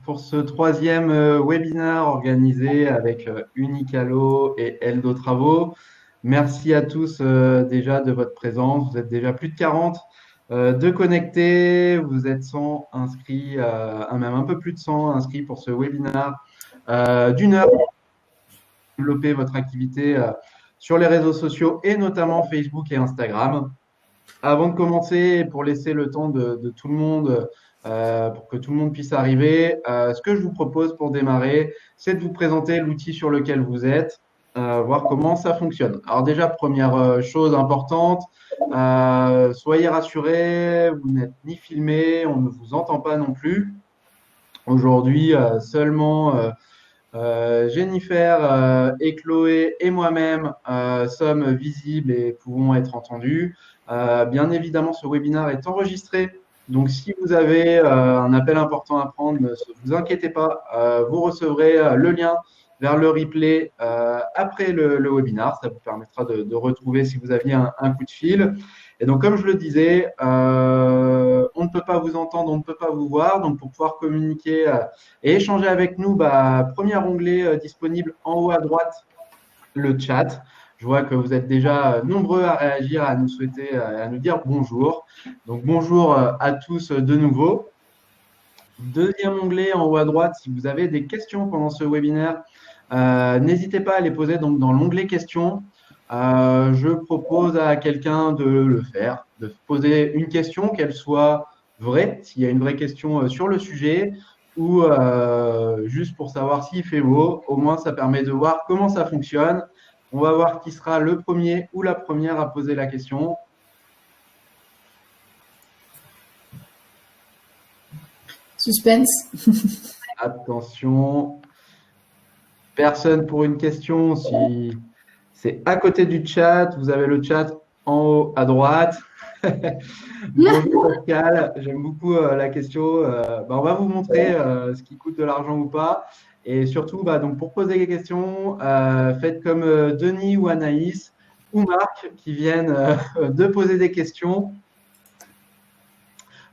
pour ce troisième webinaire organisé avec Unicalo et Eldo Travaux. Merci à tous déjà de votre présence. Vous êtes déjà plus de 40 de connectés. Vous êtes 100 inscrits, même un peu plus de 100 inscrits pour ce webinaire d'une heure pour développer votre activité sur les réseaux sociaux et notamment Facebook et Instagram. Avant de commencer, pour laisser le temps de tout le monde, pour que tout le monde puisse arriver, ce que je vous propose pour démarrer, c'est de vous présenter l'outil sur lequel vous êtes, voir comment ça fonctionne. Alors déjà, première chose importante, soyez rassurés, vous n'êtes ni filmé, on ne vous entend pas non plus. Aujourd'hui, seulement Jennifer et Chloé et moi-même sommes visibles et pouvons être entendus. Bien évidemment, ce webinaire est enregistré. Donc, si vous avez un appel important à prendre, ne vous inquiétez pas. Vous recevrez le lien vers le replay après le webinaire. Ça vous permettra de retrouver si vous aviez un coup de fil. Et donc, comme je le disais, on ne peut pas vous entendre, on ne peut pas vous voir. Donc, pour pouvoir communiquer et échanger avec nous, premier onglet disponible en haut à droite, le chat. Je vois que vous êtes déjà nombreux à réagir, à nous souhaiter, à nous dire bonjour. Donc, bonjour à tous de nouveau. Deuxième onglet en haut à droite, si vous avez des questions pendant ce webinaire, n'hésitez pas à les poser donc, dans l'onglet questions. Je propose à quelqu'un de le faire, de poser une question, qu'elle soit vraie, s'il y a une vraie question sur le sujet, ou juste pour savoir s'il fait beau. Au moins, ça permet de voir comment ça fonctionne. On va voir qui sera le premier ou la première à poser la question. Suspense. Attention. Personne pour une question. Si c'est à côté du chat, vous avez le chat en haut à droite. Bonjour Pascal, j'aime beaucoup la question. On va vous montrer ce qui coûte de l'argent ou pas. Et surtout, donc pour poser des questions, faites comme Denis ou Anaïs ou Marc qui viennent de poser des questions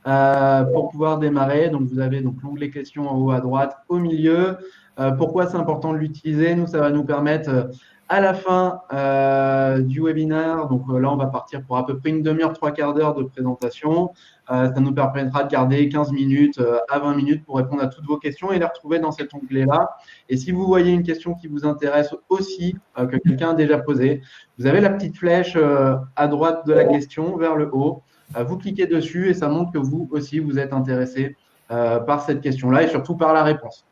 pour pouvoir démarrer. Donc vous avez donc l'onglet questions en haut à droite, au milieu. Pourquoi c'est important de l'utiliser? Nous, ça va nous permettre à la fin du webinaire, donc là, on va partir pour à peu près une demi-heure, trois quarts d'heure de présentation. Ça nous permettra de garder 15 minutes à 20 minutes pour répondre à toutes vos questions et les retrouver dans cet onglet-là. Et si vous voyez une question qui vous intéresse aussi, que quelqu'un a déjà posée, vous avez la petite flèche à droite de la question vers le haut. Vous cliquez dessus et ça montre que vous aussi, vous êtes intéressé par cette question-là et surtout par la réponse.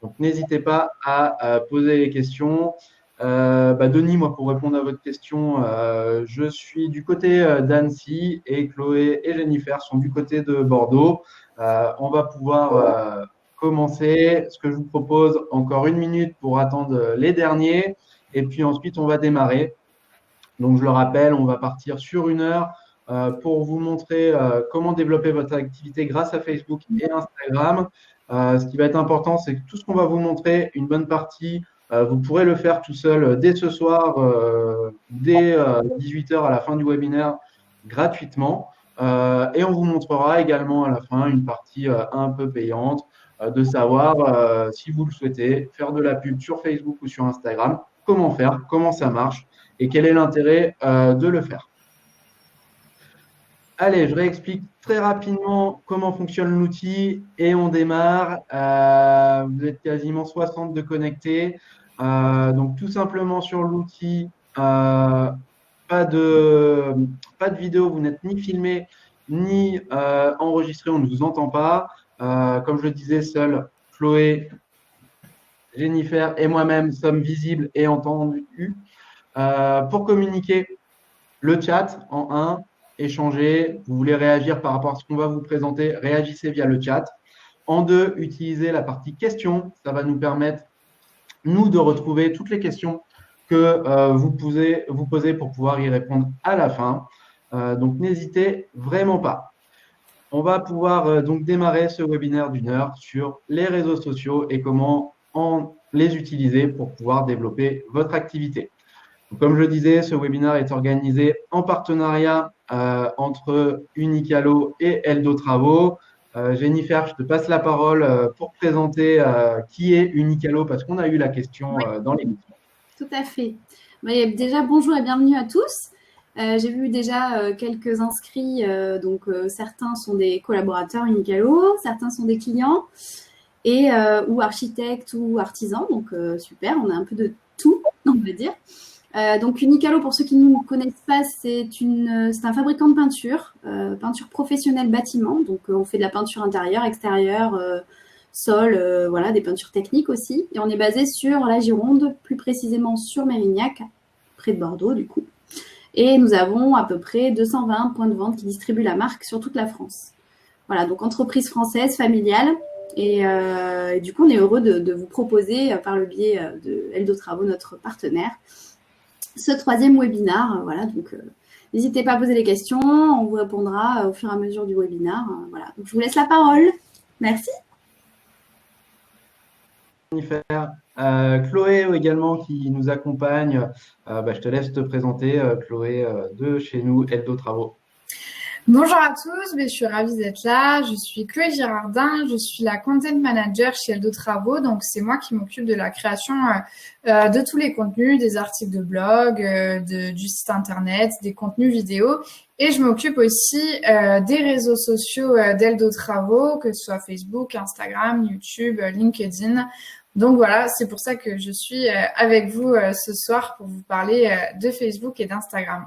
Donc, n'hésitez pas à poser les questions. Denis, moi, pour répondre à votre question, je suis du côté d'Annecy et Chloé et Jennifer sont du côté de Bordeaux. On va pouvoir commencer. Ce que je vous propose, encore une minute pour attendre les derniers. Et puis ensuite, on va démarrer. Donc, je le rappelle, on va partir sur une heure pour vous montrer comment développer votre activité grâce à Facebook et Instagram. Ce qui va être important, c'est que tout ce qu'on va vous montrer, une bonne partie, vous pourrez le faire tout seul dès ce soir, dès 18h à la fin du webinaire, gratuitement. Et on vous montrera également à la fin une partie un peu payante de savoir si vous le souhaitez, faire de la pub sur Facebook ou sur Instagram, comment faire, comment ça marche et quel est l'intérêt de le faire. Allez, je réexplique très rapidement comment fonctionne l'outil et on démarre. Vous êtes quasiment 60 de connectés. Donc, tout simplement sur l'outil, pas de vidéo, vous n'êtes ni filmé ni enregistré, on ne vous entend pas. Comme je le disais, seuls Chloé, Jennifer et moi-même sommes visibles et entendus. Pour communiquer, le chat en 1, échanger, vous voulez réagir par rapport à ce qu'on va vous présenter, réagissez via le chat. En 2, utilisez la partie questions, ça va nous permettre, nous, de retrouver toutes les questions que vous poser pour pouvoir y répondre à la fin. Donc, n'hésitez vraiment pas. On va pouvoir donc démarrer ce webinaire d'une heure sur les réseaux sociaux et comment les utiliser pour pouvoir développer votre activité. Donc, comme je le disais, ce webinaire est organisé en partenariat entre Unicalo et Eldo Travaux. Jennifer, je te passe la parole pour présenter qui est Unicalo parce qu'on a eu la question Oui, dans l'émission. tout à fait. Déjà, bonjour et bienvenue à tous. J'ai vu déjà quelques inscrits, donc certains sont des collaborateurs Unicalo, certains sont des clients et ou architectes ou artisans, donc super, on a un peu de tout, on va dire. Donc Unicalo, pour ceux qui ne nous connaissent pas, c'est un fabricant de peinture professionnelle bâtiment. Donc on fait de la peinture intérieure, extérieure, sol, voilà, des peintures techniques aussi. Et on est basé sur la Gironde, plus précisément sur Mérignac, près de Bordeaux du coup. Et nous avons à peu près 220 points de vente qui distribuent la marque sur toute la France. Voilà, donc entreprise française, familiale. Et du coup, on est heureux de vous proposer, par le biais de Eldo Travaux, notre partenaire, ce troisième webinar. Voilà, donc n'hésitez pas à poser des questions, on vous répondra au fur et à mesure du webinar. Voilà, donc je vous laisse la parole. Merci. Jennifer, Chloé également qui nous accompagne. Je te laisse te présenter, Chloé, de chez nous, Eldo Travaux. Bonjour à tous, je suis ravie d'être là. Je suis Chloé Girardin, je suis la content manager chez Eldo Travaux. Donc, c'est moi qui m'occupe de la création de tous les contenus, des articles de blog, du site internet, des contenus vidéo. Et je m'occupe aussi des réseaux sociaux d'Eldo Travaux, que ce soit Facebook, Instagram, YouTube, LinkedIn. Donc voilà, c'est pour ça que je suis avec vous ce soir pour vous parler de Facebook et d'Instagram.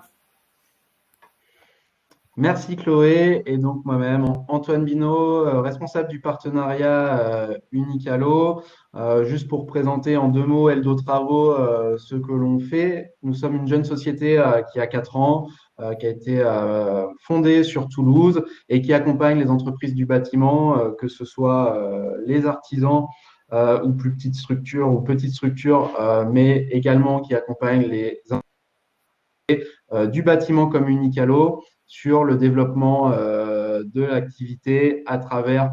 Merci Chloé et donc moi-même Antoine Binot, responsable du partenariat Unicalo. Juste pour présenter en deux mots Eldo Travaux, ce que l'on fait. Nous sommes une jeune société qui a 4 ans, qui a été fondée sur Toulouse et qui accompagne les entreprises du bâtiment, que ce soit les artisans ou plus petites structures ou petites structures, mais également qui accompagne les du bâtiment comme Unicalo sur le développement de l'activité à travers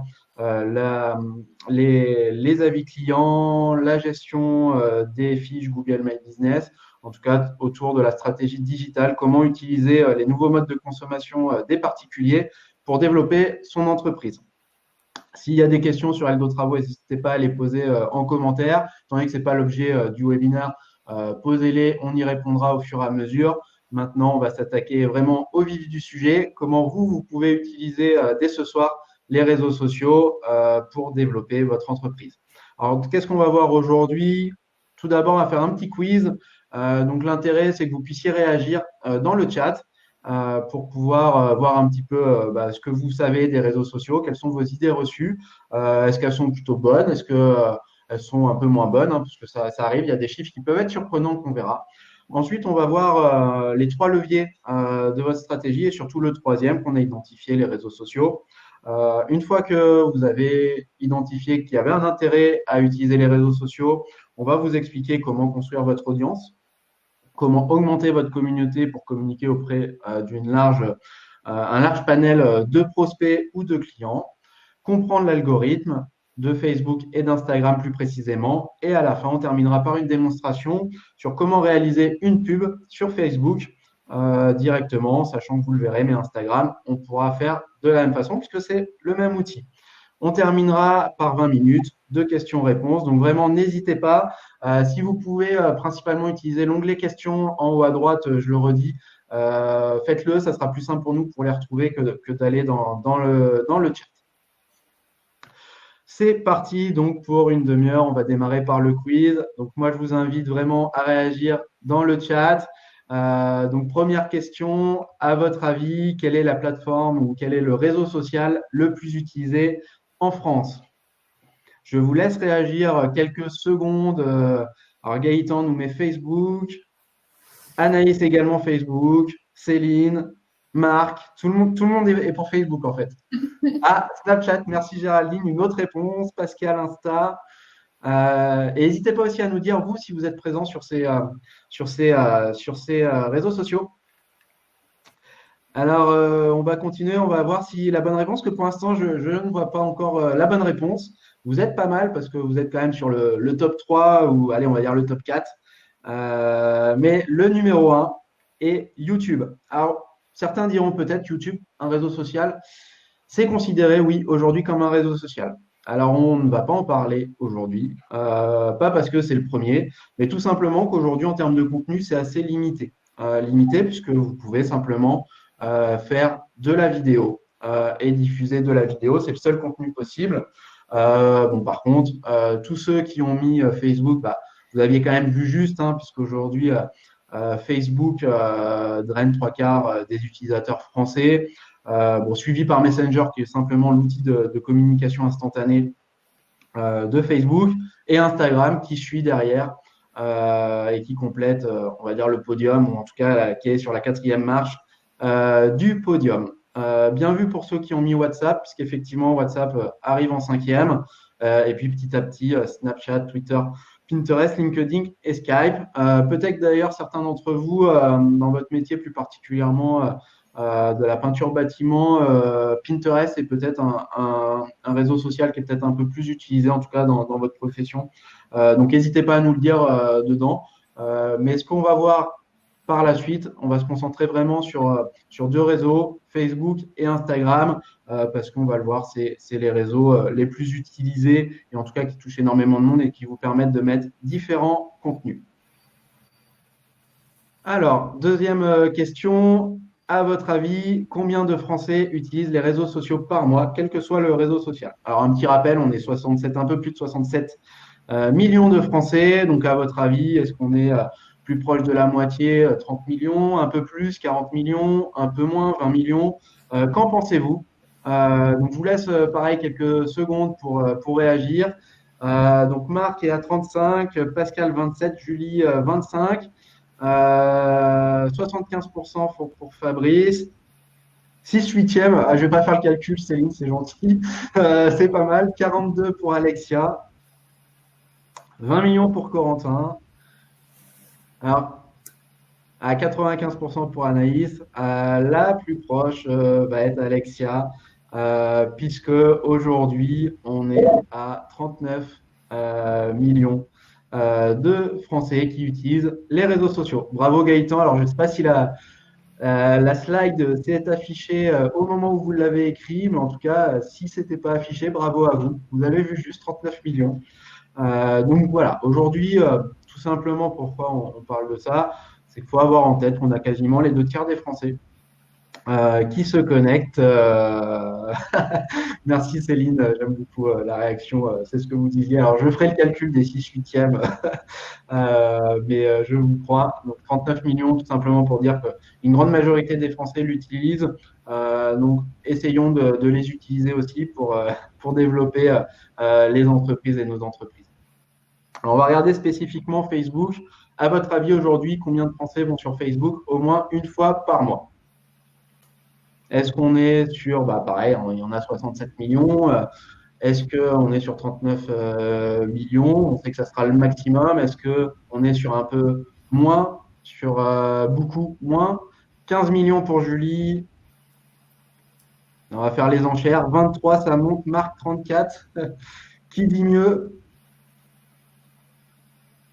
les avis clients, la gestion des fiches Google My Business, en tout cas autour de la stratégie digitale, comment utiliser les nouveaux modes de consommation des particuliers pour développer son entreprise. S'il y a des questions sur Eldo Travaux, n'hésitez pas à les poser en commentaire. Étant donné que ce n'est pas l'objet du webinaire, posez-les, on y répondra au fur et à mesure. Maintenant, on va s'attaquer vraiment au vif du sujet. Comment vous pouvez utiliser dès ce soir les réseaux sociaux pour développer votre entreprise. Alors, qu'est-ce qu'on va voir aujourd'hui? Tout d'abord, on va faire un petit quiz. Donc, l'intérêt, c'est que vous puissiez réagir dans le chat pour pouvoir voir un petit peu ce que vous savez des réseaux sociaux, quelles sont vos idées reçues. Est-ce qu'elles sont plutôt bonnes? Est-ce qu'elles sont un peu moins bonnes, hein, parce que ça arrive, il y a des chiffres qui peuvent être surprenants qu'on verra. Ensuite, on va voir les 3 leviers de votre stratégie et surtout le troisième qu'on a identifié, les réseaux sociaux. Une fois que vous avez identifié qu'il y avait un intérêt à utiliser les réseaux sociaux, on va vous expliquer comment construire votre audience, comment augmenter votre communauté pour communiquer auprès d'un large panel de prospects ou de clients, comprendre l'algorithme de Facebook et d'Instagram plus précisément. Et à la fin, on terminera par une démonstration sur comment réaliser une pub sur Facebook directement, sachant que vous le verrez, mais Instagram, on pourra faire de la même façon puisque c'est le même outil. On terminera par 20 minutes de questions-réponses. Donc vraiment, n'hésitez pas. Si vous pouvez principalement utiliser l'onglet questions en haut à droite, je le redis, faites-le. Ça sera plus simple pour nous pour les retrouver que d'aller dans le chat. C'est parti donc pour une demi-heure. On va démarrer par le quiz. Donc moi, je vous invite vraiment à réagir dans le chat. Donc première question, à votre avis, quelle est la plateforme ou quel est le réseau social le plus utilisé en France? Je vous laisse réagir quelques secondes. Alors Gaëtan nous met Facebook, Anaïs également Facebook, Céline, Marc, tout le monde est pour Facebook en fait. Ah, Snapchat, merci Géraldine, une autre réponse, Pascal Insta. Et n'hésitez pas aussi à nous dire, vous, si vous êtes présent sur ces réseaux sociaux. Alors, on va continuer, on va voir si la bonne réponse, que pour l'instant, je ne vois pas encore la bonne réponse. Vous êtes pas mal parce que vous êtes quand même sur le top 3 ou, allez, on va dire le top 4. Mais le numéro 1 est YouTube. Alors, certains diront peut-être YouTube, un réseau social. c'est considéré, oui, aujourd'hui comme un réseau social. Alors, on ne va pas en parler aujourd'hui, pas parce que c'est le premier, mais tout simplement qu'aujourd'hui, en termes de contenu, c'est assez limité. Limité puisque vous pouvez simplement faire de la vidéo et diffuser de la vidéo. C'est le seul contenu possible. Bon, par contre, tous ceux qui ont mis Facebook, bah, vous aviez quand même vu juste, hein, puisqu'aujourd'hui, Facebook draine trois quarts des utilisateurs français. Bon, suivi par Messenger, qui est simplement l'outil de communication instantanée de Facebook, et Instagram qui suit derrière et qui complète, on va dire, le podium, ou en tout cas qui est sur la 4e marche du podium. Bien vu pour ceux qui ont mis WhatsApp, puisqu'effectivement WhatsApp arrive en 5e, et puis petit à petit Snapchat, Twitter, Pinterest, LinkedIn et Skype. Peut-être d'ailleurs certains d'entre vous, dans votre métier plus particulièrement de la peinture bâtiment, Pinterest est peut-être un réseau social qui est peut-être un peu plus utilisé, en tout cas dans votre profession. Donc n'hésitez pas à nous le dire dedans. Mais ce qu'on va voir par la suite, on va se concentrer vraiment sur deux réseaux, Facebook et Instagram, parce qu'on va le voir, c'est les réseaux les plus utilisés et en tout cas qui touchent énormément de monde et qui vous permettent de mettre différents contenus. Alors, deuxième question. À votre avis, combien de Français utilisent les réseaux sociaux par mois, quel que soit le réseau social? Alors, un petit rappel, on est 67, un peu plus de 67 millions de Français. Donc, à votre avis, est-ce qu'on est plus proche de la moitié, 30 millions, un peu plus, 40 millions, un peu moins, 20 millions? Qu'en pensez-vous? Donc, je vous laisse, pareil, quelques secondes pour réagir. Donc, Marc est à 35, Pascal 27, Julie 25. 75% pour Fabrice. 6/8e, je ne vais pas faire le calcul, Céline, c'est gentil. C'est pas mal. 42 pour Alexia. 20 millions pour Corentin. Alors, à 95% pour Anaïs. La plus proche va être Alexia, puisque aujourd'hui, on est à 39 millions de Français qui utilisent les réseaux sociaux. Bravo Gaëtan. Alors, je ne sais pas si la slide s'est affichée au moment où vous l'avez écrit, mais en tout cas, si ce n'était pas affiché, bravo à vous. Vous avez vu juste 39 millions. Donc voilà, aujourd'hui, tout simplement, pourquoi on parle de ça, c'est qu'il faut avoir en tête qu'on a quasiment les 2/3 des Français qui se connectent. Merci Céline, j'aime beaucoup la réaction, c'est ce que vous disiez. Alors je ferai le calcul des 6/8e, mais je vous crois. Donc 39 millions, tout simplement pour dire qu'une grande majorité des Français l'utilisent. Donc essayons de les utiliser aussi pour développer les entreprises et nos entreprises. Alors, on va regarder spécifiquement Facebook. À votre avis, aujourd'hui, combien de Français vont sur Facebook au moins une fois par mois? Est-ce qu'on est sur, pareil, il y en a 67 millions. Est-ce qu'on est sur 39 millions? On sait que ça sera le maximum. Est-ce qu'on est sur un peu moins, sur beaucoup moins? 15 millions pour Julie. On va faire les enchères. 23, ça monte. Marc, 34. Qui dit mieux?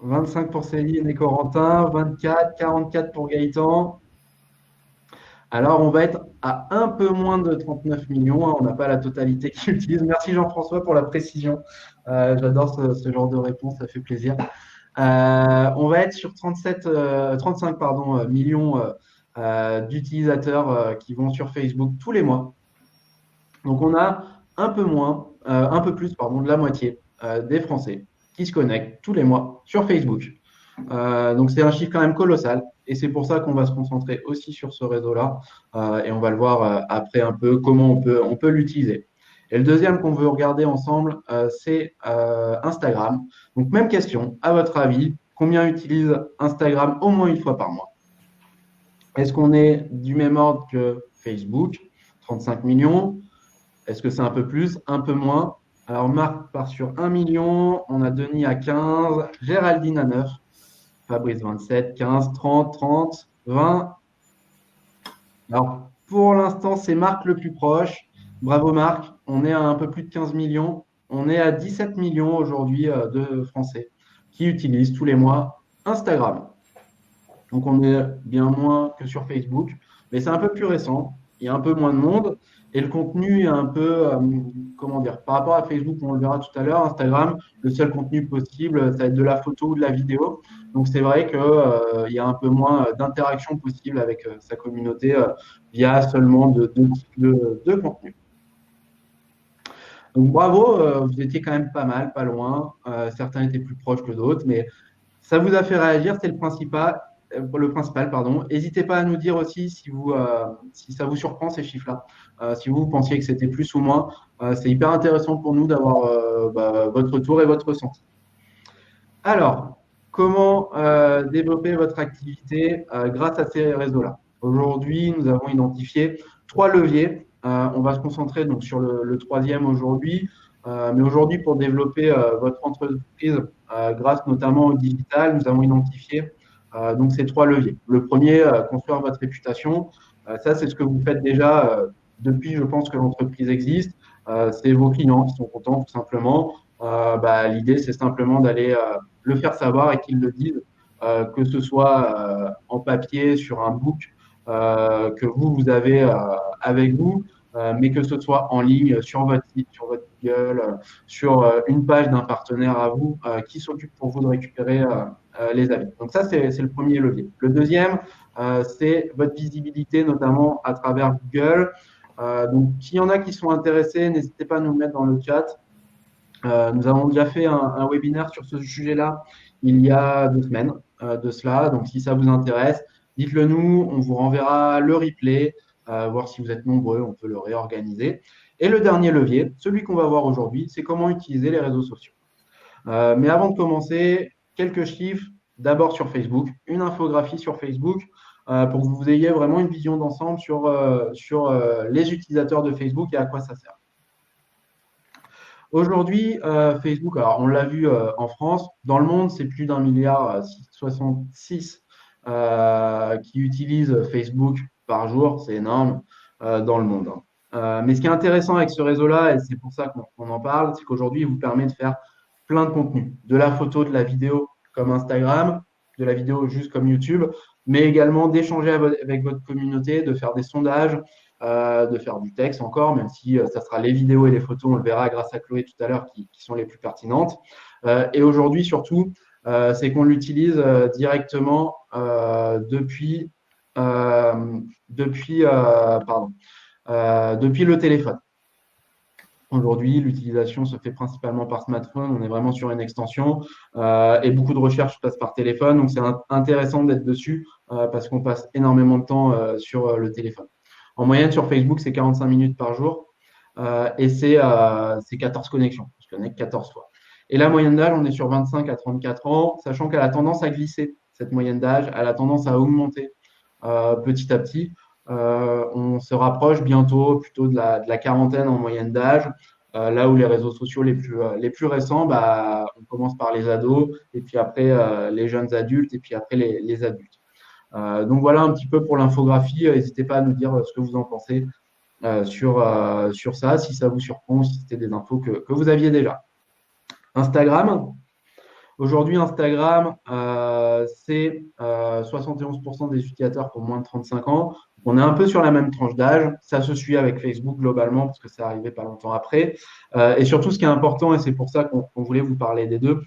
25 pour Céline et Corentin. 24, 44 pour Gaëtan. Alors, on va être à un peu moins de 39 millions. Hein, on n'a pas la totalité qui utilise. Merci Jean-François pour la précision. J'adore ce genre de réponse, ça fait plaisir. On va être sur 35 millions d'utilisateurs qui vont sur Facebook tous les mois. Donc, on a un peu plus de la moitié des Français qui se connectent tous les mois sur Facebook. Donc, c'est un chiffre quand même colossal. Et c'est pour ça qu'on va se concentrer aussi sur ce réseau-là. Et on va le voir après un peu comment on peut l'utiliser. Et le deuxième qu'on veut regarder ensemble, c'est Instagram. Donc, même question. À votre avis, combien utilise Instagram au moins une fois par mois? Est-ce qu'on est du même ordre que Facebook? 35 millions. Est-ce que c'est un peu plus, un peu moins? Alors, Marc part sur 1 million. On a Denis à 15. Géraldine à 9. Fabrice 27, 15, 30, 30, 20. Alors, pour l'instant, c'est Marc le plus proche. Bravo Marc. On est à un peu plus de 15 millions. On est à 17 millions aujourd'hui de Français qui utilisent tous les mois Instagram. Donc, on est bien moins que sur Facebook, mais c'est un peu plus récent. il y a un peu moins de monde et le contenu est un peu, comment dire, par rapport à Facebook, on le verra tout à l'heure, Instagram, le seul contenu possible, ça va être de la photo ou de la vidéo. Donc, c'est vrai qu'il y a un peu moins d'interaction possible avec sa communauté via seulement deux types de contenu. Donc, bravo, vous étiez quand même pas mal, pas loin. Certains étaient plus proches que d'autres, mais ça vous a fait réagir, c'est le principal. Pardon. N'hésitez pas à nous dire aussi si ça vous surprend ces chiffres-là. Si vous pensiez que c'était plus ou moins, c'est hyper intéressant pour nous d'avoir votre retour et votre ressenti. Alors, comment développer votre activité grâce à ces réseaux-là? Aujourd'hui, nous avons identifié 3 leviers. On va se concentrer donc sur le troisième aujourd'hui. Mais aujourd'hui, pour développer votre entreprise grâce notamment au digital, nous avons identifié donc ces 3 leviers. Le premier, construire votre réputation. Ça, c'est ce que vous faites déjà depuis, je pense, que l'entreprise existe. C'est vos clients qui sont contents, tout simplement. L'idée, c'est simplement d'aller le faire savoir et qu'ils le disent, que ce soit en papier, sur un book que vous avez avec vous, mais que ce soit en ligne, sur votre site, sur votre Google, sur une page d'un partenaire à vous qui s'occupe pour vous de récupérer les avis. Donc ça, c'est le premier levier. Le deuxième, c'est votre visibilité, notamment à travers Google. Donc, s'il y en a qui sont intéressés, n'hésitez pas à nous le mettre dans le chat. Nous avons déjà fait un webinaire sur ce sujet-là il y a 2 semaines de cela. Donc, si ça vous intéresse, dites-le nous. On vous renverra le replay, voir si vous êtes nombreux, on peut le réorganiser. Et le dernier levier, celui qu'on va voir aujourd'hui, c'est comment utiliser les réseaux sociaux. Mais avant de commencer, quelques chiffres. D'abord sur Facebook, une infographie sur Facebook pour que vous ayez vraiment une vision d'ensemble sur les utilisateurs de Facebook et à quoi ça sert. Aujourd'hui, Facebook, alors on l'a vu en France, dans le monde, c'est plus d'1,66 milliard qui utilisent Facebook par jour, c'est énorme dans le monde. Mais ce qui est intéressant avec ce réseau-là, et c'est pour ça qu'on en parle, c'est qu'aujourd'hui, il vous permet de faire plein de contenu, de la photo, de la vidéo comme Instagram, de la vidéo juste comme YouTube, mais également d'échanger avec votre communauté, de faire des sondages, de faire du texte encore, même si ça sera les vidéos et les photos, on le verra grâce à Chloé tout à l'heure, qui sont les plus pertinentes. Et aujourd'hui, surtout, c'est qu'on l'utilise directement depuis le téléphone. Aujourd'hui, l'utilisation se fait principalement par smartphone. On est vraiment sur une extension et beaucoup de recherches passent par téléphone. Donc, c'est intéressant d'être dessus parce qu'on passe énormément de temps sur le téléphone. En moyenne, sur Facebook, c'est 45 minutes par jour et c'est 14 connexions. On se connecte 14 fois. Et la moyenne d'âge, on est sur 25 à 34 ans, sachant qu'elle a tendance à glisser, cette moyenne d'âge. Elle a tendance à augmenter petit à petit. On se rapproche bientôt plutôt de la quarantaine en moyenne d'âge. Là où les réseaux sociaux les plus récents, on commence par les ados et puis après les jeunes adultes et puis après les adultes. Donc voilà un petit peu pour l'infographie. N'hésitez pas à nous dire ce que vous en pensez sur ça, si ça vous surprend, si c'était des infos que vous aviez déjà. Instagram. Aujourd'hui, Instagram, c'est 71% des utilisateurs qui ont moins de 35 ans. On est un peu sur la même tranche d'âge. Ça se suit avec Facebook globalement parce que c'est arrivé pas longtemps après. Et surtout, ce qui est important, et c'est pour ça qu'on voulait vous parler des deux,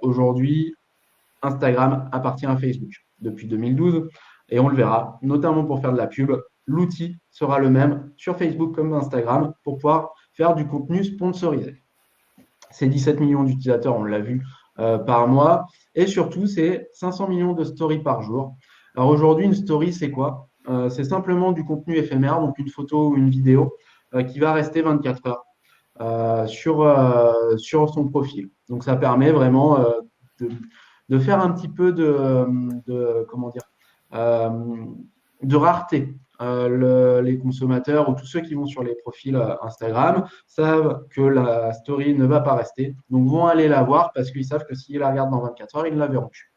aujourd'hui, Instagram appartient à Facebook depuis 2012 et on le verra, notamment pour faire de la pub. L'outil sera le même sur Facebook comme Instagram pour pouvoir faire du contenu sponsorisé. C'est 17 millions d'utilisateurs, on l'a vu, par mois. Et surtout, c'est 500 millions de stories par jour. Alors aujourd'hui, une story, c'est quoi? C'est simplement du contenu éphémère, donc une photo ou une vidéo qui va rester 24 heures sur son profil. Donc ça permet vraiment de faire un petit peu de rareté. Les consommateurs ou tous ceux qui vont sur les profils Instagram savent que la story ne va pas rester, donc vont aller la voir parce qu'ils savent que s'ils la regardent dans 24 heures, ils ne la verront plus.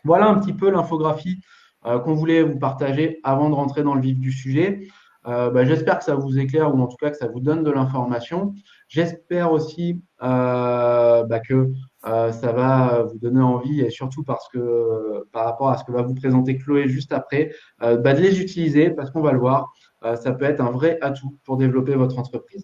Voilà un petit peu l'infographie qu'on voulait vous partager avant de rentrer dans le vif du sujet. J'espère que ça vous éclaire ou en tout cas que ça vous donne de l'information. J'espère aussi que ça va vous donner envie, et surtout parce que par rapport à ce que va vous présenter Chloé juste après, de les utiliser parce qu'on va le voir, ça peut être un vrai atout pour développer votre entreprise.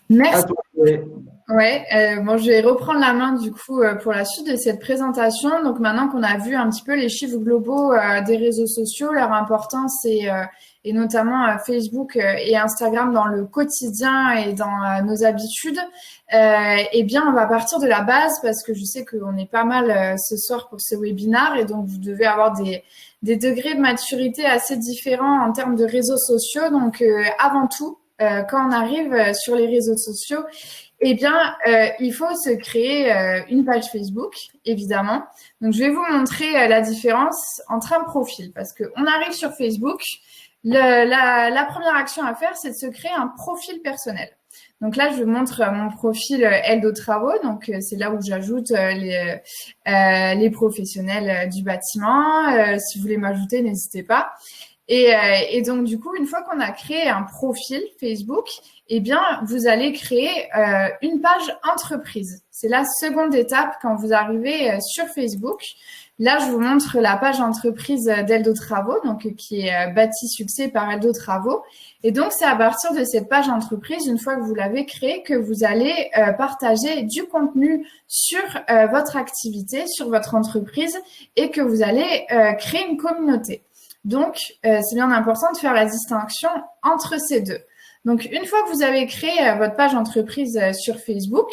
Merci. À toi, Chloé. Ouais, bon, je vais reprendre la main du coup pour la suite de cette présentation. Donc maintenant qu'on a vu un petit peu les chiffres globaux des réseaux sociaux, leur importance et notamment Facebook et Instagram dans le quotidien et dans nos habitudes, eh bien on va partir de la base parce que je sais qu'on est pas mal ce soir pour ce webinaire et donc vous devez avoir des degrés de maturité assez différents en termes de réseaux sociaux. Donc avant tout, quand on arrive sur les réseaux sociaux, eh bien, il faut se créer une page Facebook, évidemment. Donc, je vais vous montrer la différence entre un profil. Parce qu'on arrive sur Facebook, la première action à faire, c'est de se créer un profil personnel. Donc là, je vous montre mon profil Eldo Travaux. Donc, c'est là où j'ajoute les professionnels du bâtiment. Si vous voulez m'ajouter, n'hésitez pas. Et donc, du coup, une fois qu'on a créé un profil Facebook, eh bien, vous allez créer une page entreprise. C'est la seconde étape quand vous arrivez sur Facebook. Là, je vous montre la page entreprise d'Eldo Travaux, donc qui est bâti succès par Eldo Travaux. Et donc, c'est à partir de cette page entreprise, une fois que vous l'avez créée, que vous allez partager du contenu sur votre activité, sur votre entreprise, et que vous allez créer une communauté. Donc, c'est bien important de faire la distinction entre ces deux. Donc, une fois que vous avez créé votre page entreprise sur Facebook,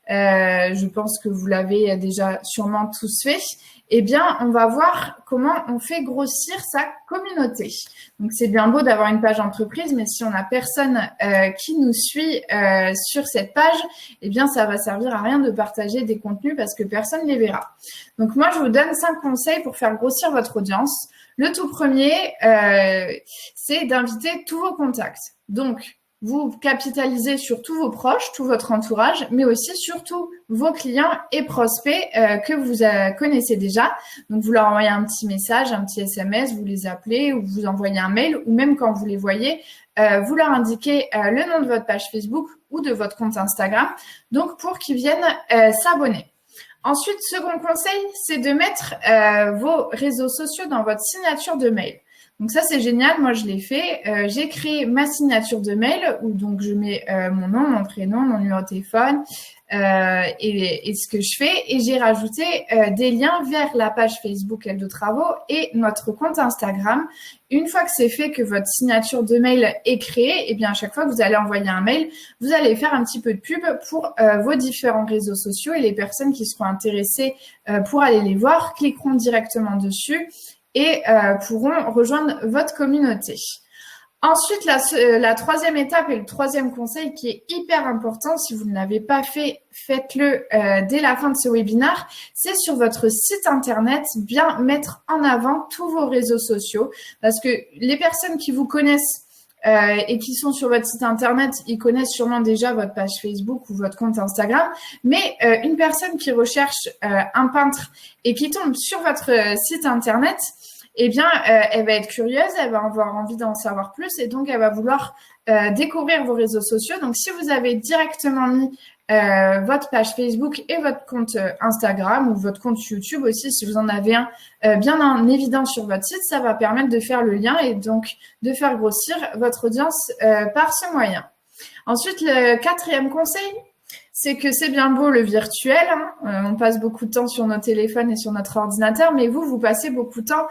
je pense que vous l'avez déjà sûrement tous fait, eh bien, on va voir comment on fait grossir sa communauté. Donc, c'est bien beau d'avoir une page entreprise, mais si on n'a personne qui nous suit sur cette page, eh bien, ça va servir à rien de partager des contenus parce que personne ne les verra. Donc, moi, je vous donne 5 conseils pour faire grossir votre audience. Le tout premier, c'est d'inviter tous vos contacts. Donc, vous capitalisez sur tous vos proches, tout votre entourage, mais aussi surtout vos clients et prospects que vous connaissez déjà. Donc, vous leur envoyez un petit message, un petit SMS, vous les appelez ou vous envoyez un mail ou même quand vous les voyez, vous leur indiquez le nom de votre page Facebook ou de votre compte Instagram, donc pour qu'ils viennent s'abonner. Ensuite, second conseil, c'est de mettre vos réseaux sociaux dans votre signature de mail. Donc ça, c'est génial. Moi, je l'ai fait. J'ai créé ma signature de mail où donc je mets mon nom, mon prénom, mon numéro de téléphone et ce que je fais. Et j'ai rajouté des liens vers la page Facebook Eldo Travaux et notre compte Instagram. Une fois que c'est fait, que votre signature de mail est créée, et bien à chaque fois que vous allez envoyer un mail, vous allez faire un petit peu de pub pour vos différents réseaux sociaux et les personnes qui seront intéressées pour aller les voir cliqueront directement dessus et pourront rejoindre votre communauté. Ensuite, la troisième étape et le troisième conseil qui est hyper important, si vous ne l'avez pas fait, faites-le dès la fin de ce webinaire, c'est sur votre site internet, bien mettre en avant tous vos réseaux sociaux parce que les personnes qui vous connaissent et qui sont sur votre site internet, ils connaissent sûrement déjà votre page Facebook ou votre compte Instagram, mais une personne qui recherche un peintre et qui tombe sur votre site internet, eh bien, elle va être curieuse, elle va avoir envie d'en savoir plus et donc elle va vouloir découvrir vos réseaux sociaux. Donc, si vous avez directement mis votre page Facebook et votre compte Instagram ou votre compte YouTube aussi, si vous en avez un bien en évidence sur votre site, ça va permettre de faire le lien et donc de faire grossir votre audience par ce moyen. Ensuite, le quatrième conseil, c'est que c'est bien beau le virtuel, hein. On passe beaucoup de temps sur nos téléphones et sur notre ordinateur, mais vous passez beaucoup de temps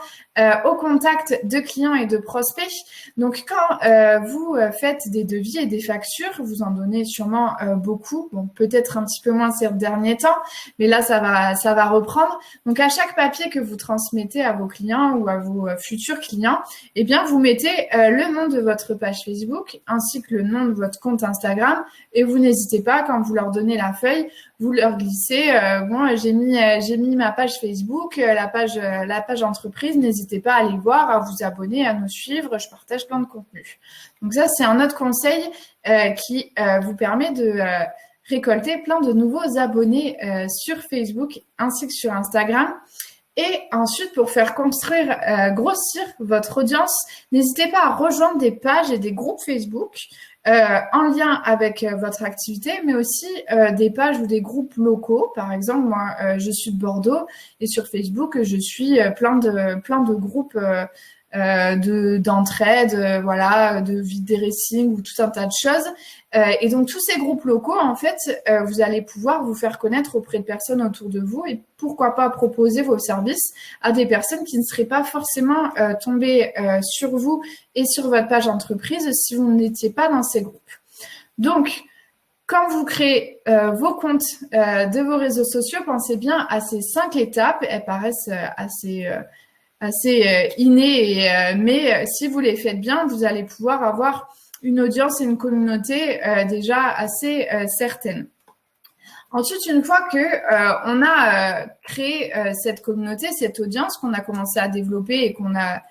au contact de clients et de prospects. Donc, quand vous faites des devis et des factures, vous en donnez sûrement beaucoup, bon, peut-être un petit peu moins ces derniers temps, mais là, ça va reprendre. Donc, à chaque papier que vous transmettez à vos clients ou à vos futurs clients, eh bien, vous mettez le nom de votre page Facebook ainsi que le nom de votre compte Instagram et vous n'hésitez pas, quand vous leur donnez la feuille, vous leur glissez, bon, j'ai mis ma page Facebook, la page entreprise, n'hésitez pas à aller voir, à vous abonner, à nous suivre, je partage plein de contenu. Donc ça, c'est un autre conseil qui vous permet de récolter plein de nouveaux abonnés sur Facebook ainsi que sur Instagram. Et ensuite, pour faire construire, grossir votre audience, n'hésitez pas à rejoindre des pages et des groupes Facebook en lien avec votre activité, mais aussi des pages ou des groupes locaux. Par exemple, moi, je suis de Bordeaux et sur Facebook, je suis plein de groupes d'entraide, voilà, de vide racing ou tout un tas de choses. Et donc, tous ces groupes locaux, en fait, vous allez pouvoir vous faire connaître auprès de personnes autour de vous et pourquoi pas proposer vos services à des personnes qui ne seraient pas forcément tombées sur vous et sur votre page entreprise si vous n'étiez pas dans ces groupes. Donc, quand vous créez vos comptes de vos réseaux sociaux, pensez bien à ces 5 étapes. Elles paraissent assez innées, mais si vous les faites bien, vous allez pouvoir avoir une audience et une communauté déjà assez certaine. Ensuite, une fois que on a créé cette communauté, cette audience qu'on a commencé à développer et qu'on a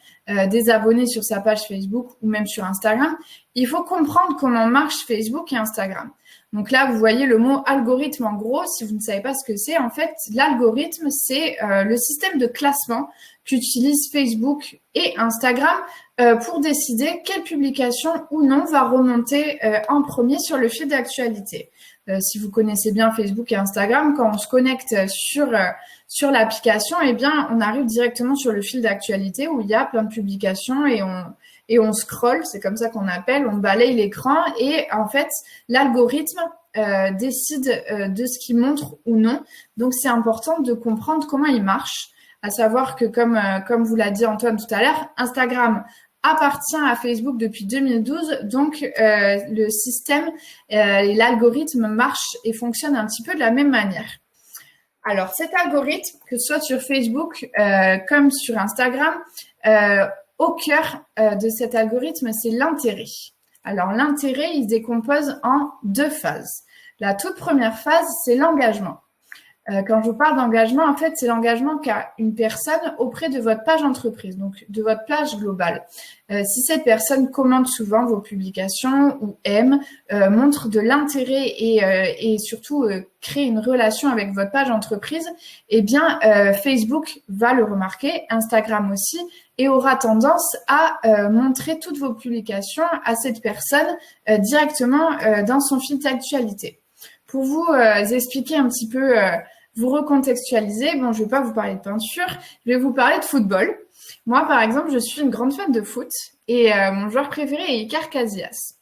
des abonnés sur sa page Facebook ou même sur Instagram, il faut comprendre comment marche Facebook et Instagram. Donc là, vous voyez le mot algorithme en gros. Si vous ne savez pas ce que c'est, en fait, l'algorithme, c'est le système de classement qu'utilisent Facebook et Instagram pour décider quelle publication ou non va remonter en premier sur le fil d'actualité. Si vous connaissez bien Facebook et Instagram, quand on se connecte sur l'application, eh bien, on arrive directement sur le fil d'actualité où il y a plein de publications et on scrolle, c'est comme ça qu'on appelle, on balaye l'écran et en fait, l'algorithme décide de ce qu'il montre ou non. Donc, c'est important de comprendre comment il marche, à savoir que comme vous l'a dit Antoine tout à l'heure, Instagram appartient à Facebook depuis 2012, donc le système et l'algorithme marche et fonctionne un petit peu de la même manière. Alors, cet algorithme, que ce soit sur Facebook comme sur Instagram, au cœur de cet algorithme, c'est l'intérêt. Alors, l'intérêt, il se décompose en 2 phases. La toute première phase, c'est l'engagement. Quand je vous parle d'engagement, en fait, c'est l'engagement qu'a une personne auprès de votre page entreprise, donc de votre page globale. Si cette personne commente souvent vos publications ou aime, montre de l'intérêt et surtout crée une relation avec votre page entreprise, eh bien, Facebook va le remarquer, Instagram aussi, et aura tendance à montrer toutes vos publications à cette personne directement dans son fil d'actualité. Pour vous expliquer un petit peu, vous recontextualiser, bon, je ne vais pas vous parler de peinture, je vais vous parler de football. Moi, par exemple, je suis une grande fan de foot et mon joueur préféré est Iker Casillas.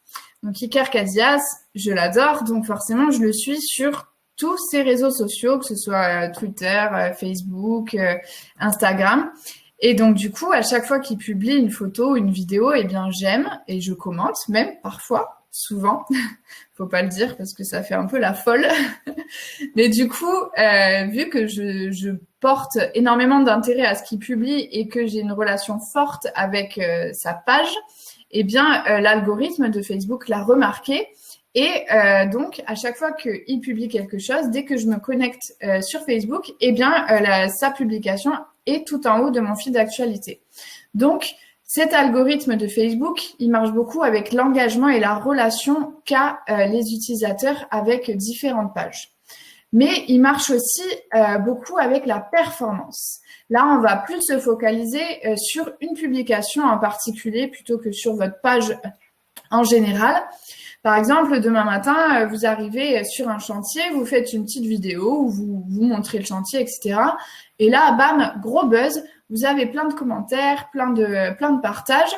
Donc, Iker Casillas, je l'adore, donc forcément, je le suis sur tous ses réseaux sociaux, que ce soit Twitter, Facebook, Instagram. Et donc, du coup, à chaque fois qu'il publie une photo, une vidéo, eh bien, j'aime et je commente, même parfois. Souvent, faut pas le dire parce que ça fait un peu la folle. Mais du coup, vu que je porte énormément d'intérêt à ce qu'il publie et que j'ai une relation forte avec sa page, eh bien, l'algorithme de Facebook l'a remarqué. Et donc, à chaque fois qu'il publie quelque chose, dès que je me connecte sur Facebook, eh bien, sa publication est tout en haut de mon fil d'actualité. Donc, cet algorithme de Facebook, il marche beaucoup avec l'engagement et la relation qu'a les utilisateurs avec différentes pages. Mais il marche aussi beaucoup avec la performance. Là, on va plus se focaliser sur une publication en particulier plutôt que sur votre page en général. Par exemple, demain matin, vous arrivez sur un chantier, vous faites une petite vidéo où vous montrez le chantier, etc. Et là, bam, gros buzz, vous avez plein de commentaires, plein de partages.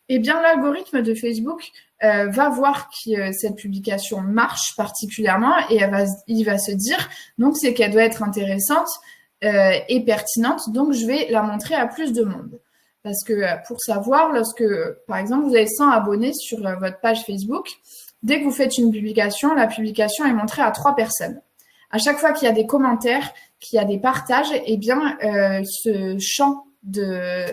Eh bien, l'algorithme de Facebook va voir que cette publication marche particulièrement et il va se dire, donc c'est qu'elle doit être intéressante et pertinente, donc je vais la montrer à plus de monde. Parce que pour savoir, lorsque, par exemple, vous avez 100 abonnés sur votre page Facebook, dès que vous faites une publication, la publication est montrée à 3 personnes. À chaque fois qu'il y a des commentaires, qu'il y a des partages, eh bien, ce champ de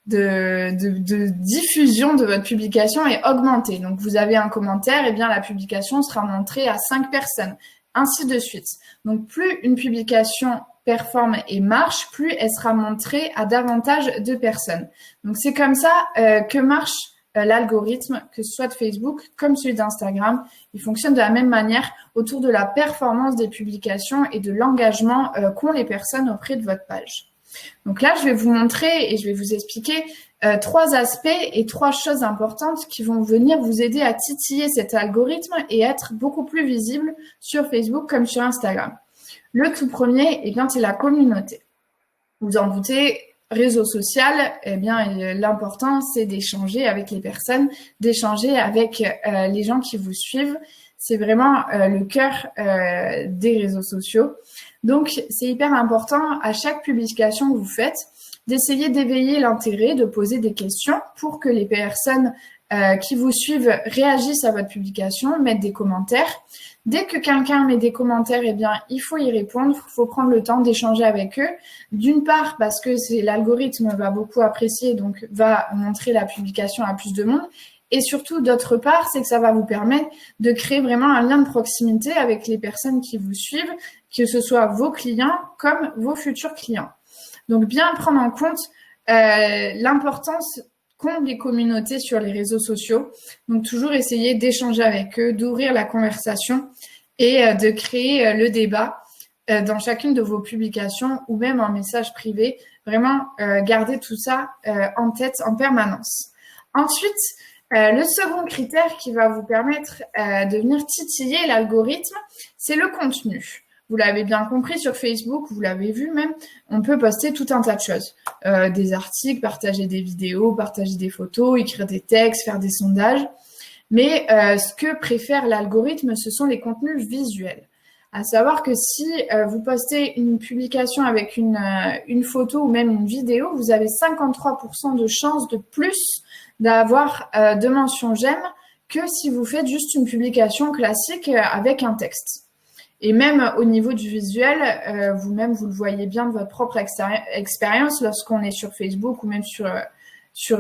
diffusion de votre publication est augmenté. Donc, vous avez un commentaire, eh bien, la publication sera montrée à 5 personnes, ainsi de suite. Donc, plus une publication performe et marche, plus elle sera montrée à davantage de personnes. Donc, c'est comme ça que marche l'algorithme, que ce soit de Facebook comme celui d'Instagram. Il fonctionne de la même manière autour de la performance des publications et de l'engagement qu'ont les personnes auprès de votre page. Donc là, je vais vous montrer et je vais vous expliquer 3 aspects et 3 choses importantes qui vont venir vous aider à titiller cet algorithme et être beaucoup plus visible sur Facebook comme sur Instagram. Le tout premier, eh bien, c'est la communauté. Vous en doutez, réseau social, eh bien, l'important, c'est d'échanger avec les personnes, d'échanger avec les gens qui vous suivent. C'est vraiment le cœur des réseaux sociaux. Donc, c'est hyper important à chaque publication que vous faites d'essayer d'éveiller l'intérêt, de poser des questions pour que les personnes qui vous suivent réagissent à votre publication, mettent des commentaires. Dès que quelqu'un met des commentaires, eh bien, il faut y répondre, il faut prendre le temps d'échanger avec eux. D'une part, parce que l'algorithme va beaucoup apprécier, donc va montrer la publication à plus de monde. Et surtout, d'autre part, c'est que ça va vous permettre de créer vraiment un lien de proximité avec les personnes qui vous suivent, que ce soit vos clients comme vos futurs clients. Donc, bien prendre en compte l'importance qu'ont les communautés sur les réseaux sociaux. Donc, toujours essayer d'échanger avec eux, d'ouvrir la conversation et de créer le débat dans chacune de vos publications ou même en message privé. Vraiment, garder tout ça en tête en permanence. Ensuite, le second critère qui va vous permettre de venir titiller l'algorithme, c'est le contenu. Vous l'avez bien compris, sur Facebook, vous l'avez vu même, on peut poster tout un tas de choses. Des articles, partager des vidéos, partager des photos, écrire des textes, faire des sondages. Mais ce que préfère l'algorithme, ce sont les contenus visuels. À savoir que si vous postez une publication avec une photo ou même une vidéo, vous avez 53% de chances de plus d'avoir de mentions j'aime que si vous faites juste une publication classique avec un texte. Et même au niveau du visuel, vous-même, vous le voyez bien de votre propre expérience lorsqu'on est sur Facebook ou même sur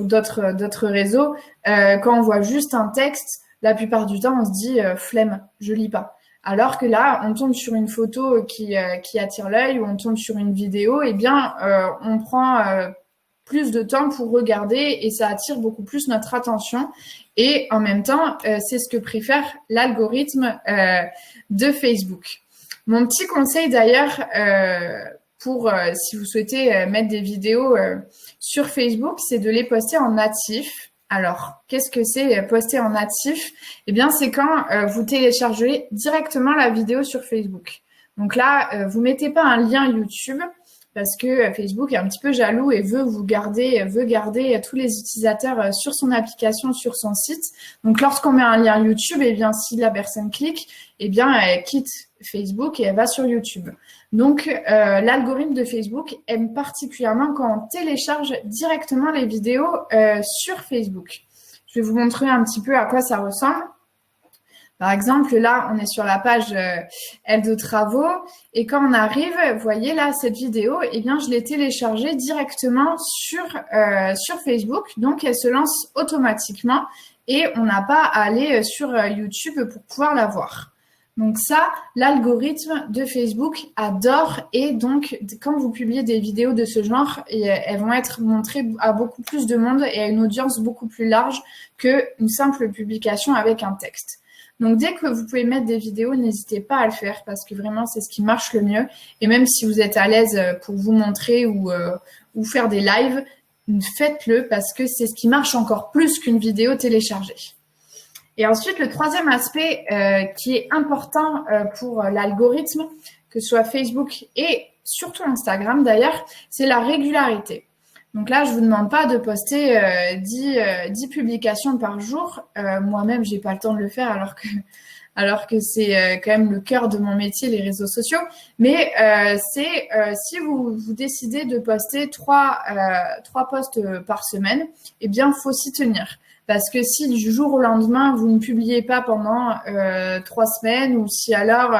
d'autres réseaux. Quand on voit juste un texte, la plupart du temps, on se dit flemme, je lis pas. Alors que là, on tombe sur une photo qui attire l'œil ou on tombe sur une vidéo, eh bien, on prend plus de temps pour regarder et ça attire beaucoup plus notre attention. Et en même temps, c'est ce que préfère l'algorithme de Facebook. Mon petit conseil d'ailleurs, pour si vous souhaitez mettre des vidéos sur Facebook, c'est de les poster en natif. Alors, qu'est-ce que c'est poster en natif? Eh bien, c'est quand vous téléchargez directement la vidéo sur Facebook. Donc là, vous mettez pas un lien YouTube parce que Facebook est un petit peu jaloux et veut garder tous les utilisateurs sur son application, sur son site. Donc, lorsqu'on met un lien YouTube, eh bien, si la personne clique, eh bien, elle quitte Facebook et elle va sur YouTube. Donc, l'algorithme de Facebook aime particulièrement quand on télécharge directement les vidéos sur Facebook. Je vais vous montrer un petit peu à quoi ça ressemble. Par exemple, là, on est sur la page L2 Travaux et quand on arrive, vous voyez là, cette vidéo, eh bien, je l'ai téléchargée directement sur Facebook. Donc, elle se lance automatiquement et on n'a pas à aller sur YouTube pour pouvoir la voir. Donc ça, l'algorithme de Facebook adore et donc quand vous publiez des vidéos de ce genre, elles vont être montrées à beaucoup plus de monde et à une audience beaucoup plus large qu'une simple publication avec un texte. Donc dès que vous pouvez mettre des vidéos, n'hésitez pas à le faire parce que vraiment c'est ce qui marche le mieux. Et même si vous êtes à l'aise pour vous montrer ou faire des lives, faites-le parce que c'est ce qui marche encore plus qu'une vidéo téléchargée. Et ensuite, le troisième aspect qui est important pour l'algorithme, que ce soit Facebook et surtout Instagram d'ailleurs, c'est la régularité. Donc là, je vous demande pas de poster 10 publications par jour. Moi-même, j'ai pas le temps de le faire alors que c'est quand même le cœur de mon métier, les réseaux sociaux. Mais si vous décidez de poster 3 posts par semaine, eh bien, faut s'y tenir. Parce que si du jour au lendemain, vous ne publiez pas pendant 3 semaines ou si alors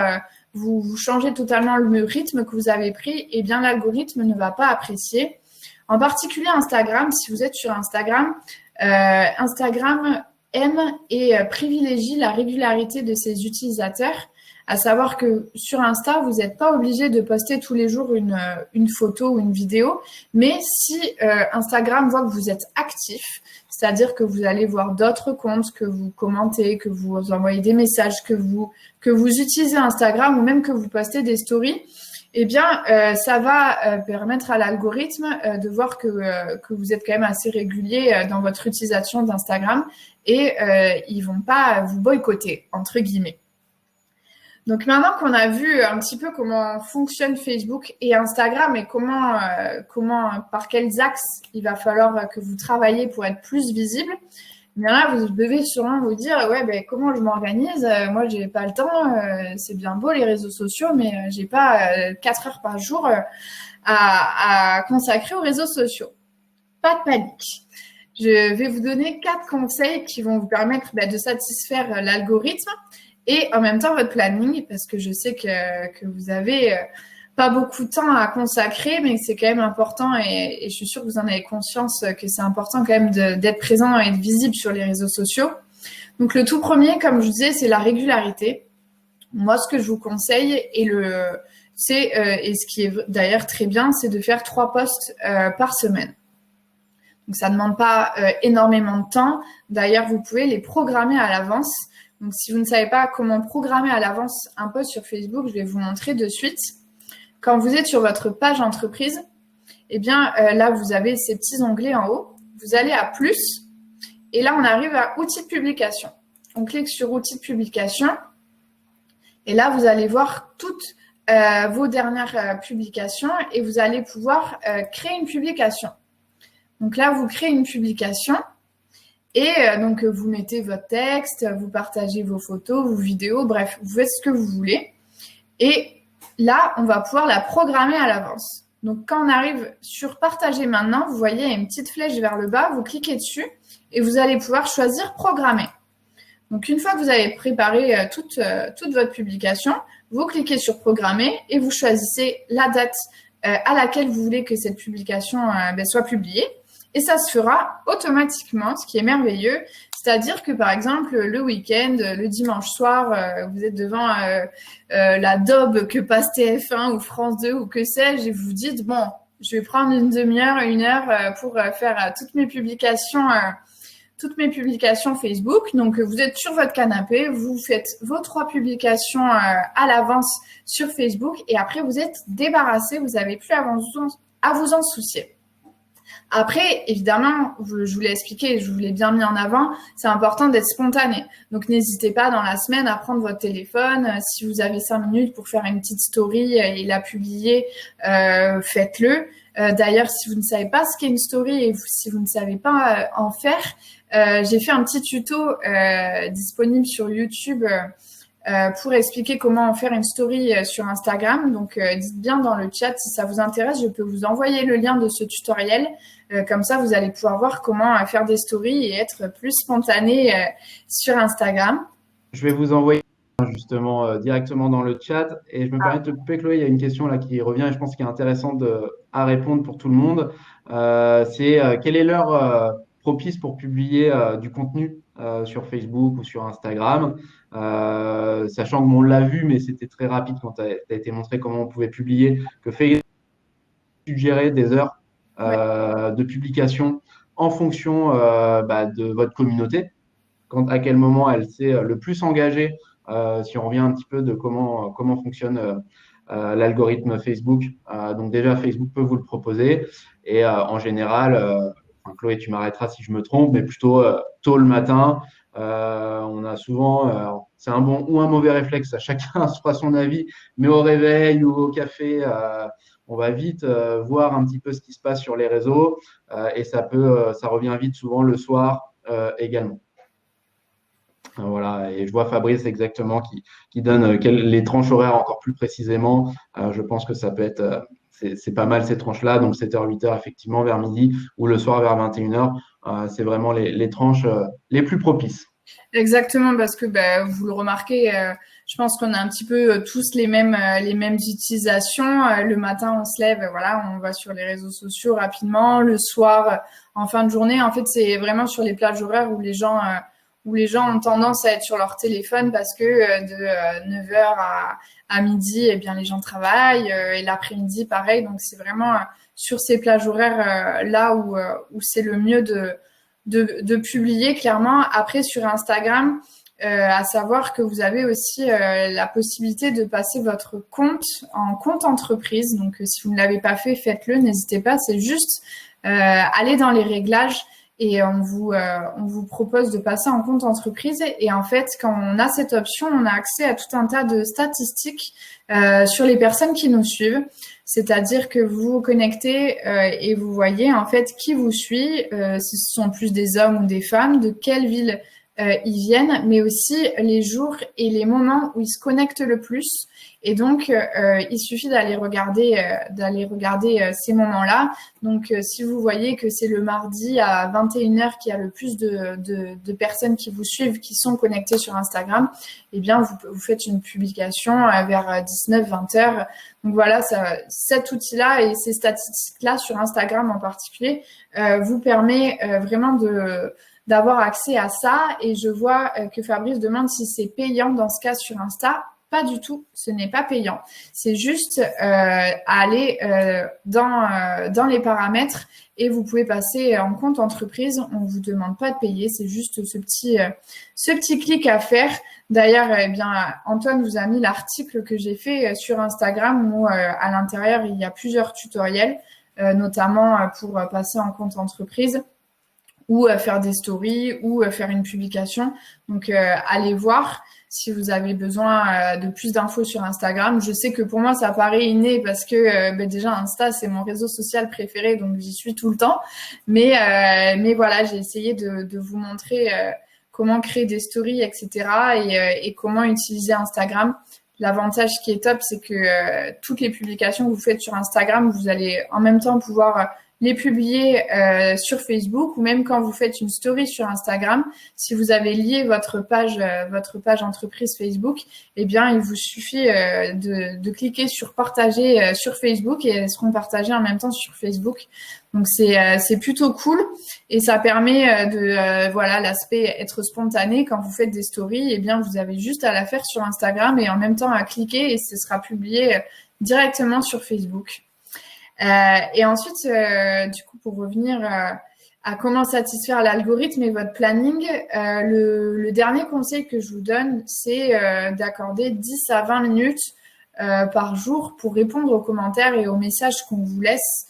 vous changez totalement le rythme que vous avez pris, eh bien l'algorithme ne va pas apprécier. En particulier Instagram, si vous êtes sur Instagram, Instagram aime et privilégie la régularité de ses utilisateurs. À savoir que sur Insta, vous n'êtes pas obligé de poster tous les jours une photo ou une vidéo, mais si Instagram voit que vous êtes actif, c'est-à-dire que vous allez voir d'autres comptes, que vous commentez, que vous envoyez des messages, que vous utilisez Instagram ou même que vous postez des stories, ça va permettre à l'algorithme de voir que vous êtes quand même assez régulier dans votre utilisation d'Instagram et ils vont pas vous boycotter, entre guillemets. Donc maintenant qu'on a vu un petit peu comment fonctionne Facebook et Instagram et par quels axes il va falloir que vous travaillez pour être plus visible, bien là, vous devez sûrement vous dire, comment je m'organise? Moi, j'ai pas le temps. C'est bien beau les réseaux sociaux, mais j'ai pas 4 heures par jour à consacrer aux réseaux sociaux. Pas de panique. Je vais vous donner 4 conseils qui vont vous permettre de satisfaire l'algorithme et en même temps votre planning, parce que je sais que vous avez pas beaucoup de temps à consacrer, mais c'est quand même important et je suis sûre que vous en avez conscience que c'est important quand même d'être présent et d'être visible sur les réseaux sociaux. Donc le tout premier, comme je vous disais, c'est la régularité. Moi, ce que je vous conseille et ce qui est d'ailleurs très bien, c'est de faire 3 posts par semaine. Donc ça ne demande pas énormément de temps. D'ailleurs, vous pouvez les programmer à l'avance. Donc si vous ne savez pas comment programmer à l'avance un post sur Facebook, je vais vous montrer de suite. Quand vous êtes sur votre page entreprise, là, vous avez ces petits onglets en haut. Vous allez à plus et là, on arrive à outils de publication. On clique sur outils de publication et là, vous allez voir toutes vos dernières publications et vous allez pouvoir créer une publication. Donc là, vous créez une publication et donc vous mettez votre texte, vous partagez vos photos, vos vidéos, bref, vous faites ce que vous voulez. Et là, on va pouvoir la programmer à l'avance. Donc, quand on arrive sur Partager maintenant, vous voyez, il y a une petite flèche vers le bas, vous cliquez dessus et vous allez pouvoir choisir Programmer. Donc, une fois que vous avez préparé toute votre publication, vous cliquez sur Programmer et vous choisissez la date à laquelle vous voulez que cette publication soit publiée. Et ça se fera automatiquement, ce qui est merveilleux. C'est-à-dire que, par exemple, le week-end, le dimanche soir, vous êtes devant la daube que passe TF1 ou France 2 ou que sais-je, et vous vous dites, bon, je vais prendre une demi-heure, 1 heure pour faire toutes mes publications Facebook. Donc, vous êtes sur votre canapé, vous faites vos 3 publications à l'avance sur Facebook et après, vous êtes débarrassé, vous n'avez plus à vous en soucier. Après, évidemment, je vous l'ai expliqué, je vous l'ai bien mis en avant, c'est important d'être spontané. Donc, n'hésitez pas dans la semaine à prendre votre téléphone. Si vous avez 5 minutes pour faire une petite story et la publier, faites-le. D'ailleurs, si vous ne savez pas ce qu'est une story et si vous ne savez pas en faire, j'ai fait un petit tuto disponible sur YouTube pour expliquer comment faire une story sur Instagram. Donc, dites bien dans le chat si ça vous intéresse. Je peux vous envoyer le lien de ce tutoriel. Comme ça, vous allez pouvoir voir comment faire des stories et être plus spontané sur Instagram. Je vais vous envoyer justement directement dans le chat. Et je me permets de te couper, Chloé, il y a une question là qui revient et je pense qu'il est intéressant à répondre pour tout le monde. C'est quelle est l'heure propice pour publier du contenu sur Facebook ou sur Instagram, sachant que on l'a vu, mais c'était très rapide quand tu as été montré comment on pouvait publier, que Facebook suggérait des heures de publication en fonction de votre communauté, à quel moment elle s'est le plus engagée, si on revient un petit peu de comment fonctionne l'algorithme Facebook. Donc déjà, Facebook peut vous le proposer et en général, Chloé, tu m'arrêteras si je me trompe, mais plutôt tôt le matin. On a souvent, c'est un bon ou un mauvais réflexe, à chacun se fera son avis, mais au réveil ou au café, on va vite voir un petit peu ce qui se passe sur les réseaux et ça revient vite souvent le soir également. Voilà, et je vois Fabrice exactement qui donne les tranches horaires encore plus précisément. Je pense que ça peut être c'est pas mal ces tranches-là, donc 7h, 8h effectivement vers midi ou le soir vers 21h. C'est vraiment les tranches les plus propices. Exactement, parce que vous le remarquez, je pense qu'on a un petit peu tous les mêmes utilisations. Le matin, on se lève, voilà, on va sur les réseaux sociaux rapidement. Le soir, en fin de journée, en fait, c'est vraiment sur les plages horaires où les gens ont tendance à être sur leur téléphone parce que de 9h à midi, eh bien, les gens travaillent et l'après-midi, pareil. Donc, c'est vraiment sur ces plages horaires là où c'est le mieux de publier clairement. Après, sur Instagram, à savoir que vous avez aussi la possibilité de passer votre compte en compte entreprise. Donc, si vous ne l'avez pas fait, faites-le, n'hésitez pas. C'est juste aller dans les réglages et on vous propose de passer en compte entreprise. Et en fait, quand on a cette option, on a accès à tout un tas de statistiques sur les personnes qui nous suivent. C'est-à-dire que vous vous connectez et vous voyez en fait qui vous suit, si ce sont plus des hommes ou des femmes, de quelle ville ils viennent, mais aussi les jours et les moments où ils se connectent le plus. Et donc, il suffit d'aller regarder ces moments-là. Donc, si vous voyez que c'est le mardi à 21h qu'il y a le plus de personnes qui vous suivent, qui sont connectées sur Instagram, eh bien, vous faites une publication vers 19-20h. Donc voilà, cet outil-là et ces statistiques-là sur Instagram en particulier vous permet vraiment d'avoir accès à ça. Et je vois que Fabrice demande si c'est payant dans ce cas sur Insta. Pas du tout, ce n'est pas payant. C'est juste aller dans les paramètres et vous pouvez passer en compte entreprise. On ne vous demande pas de payer, c'est juste ce petit clic à faire. D'ailleurs, eh bien, Antoine vous a mis l'article que j'ai fait sur Instagram où à l'intérieur, il y a plusieurs tutoriels, notamment pour passer en compte entreprise ou faire des stories ou faire une publication. Donc, allez voir si vous avez besoin de plus d'infos sur Instagram. Je sais que pour moi, ça paraît inné parce que déjà, Insta, c'est mon réseau social préféré, donc j'y suis tout le temps. Mais voilà, j'ai essayé de vous montrer comment créer des stories, etc. et comment utiliser Instagram. L'avantage qui est top, c'est que toutes les publications que vous faites sur Instagram, vous allez en même temps pouvoir les publier sur Facebook ou même quand vous faites une story sur Instagram, si vous avez lié votre page entreprise Facebook, eh bien, il vous suffit de cliquer sur partager sur Facebook et elles seront partagées en même temps sur Facebook. Donc, c'est plutôt cool et ça permet voilà, l'aspect être spontané. Quand vous faites des stories, eh bien, vous avez juste à la faire sur Instagram et en même temps à cliquer et ce sera publié directement sur Facebook. Et ensuite, du coup, pour revenir à comment satisfaire l'algorithme et votre planning, le dernier conseil que je vous donne, c'est d'accorder 10 à 20 minutes par jour pour répondre aux commentaires et aux messages qu'on vous laisse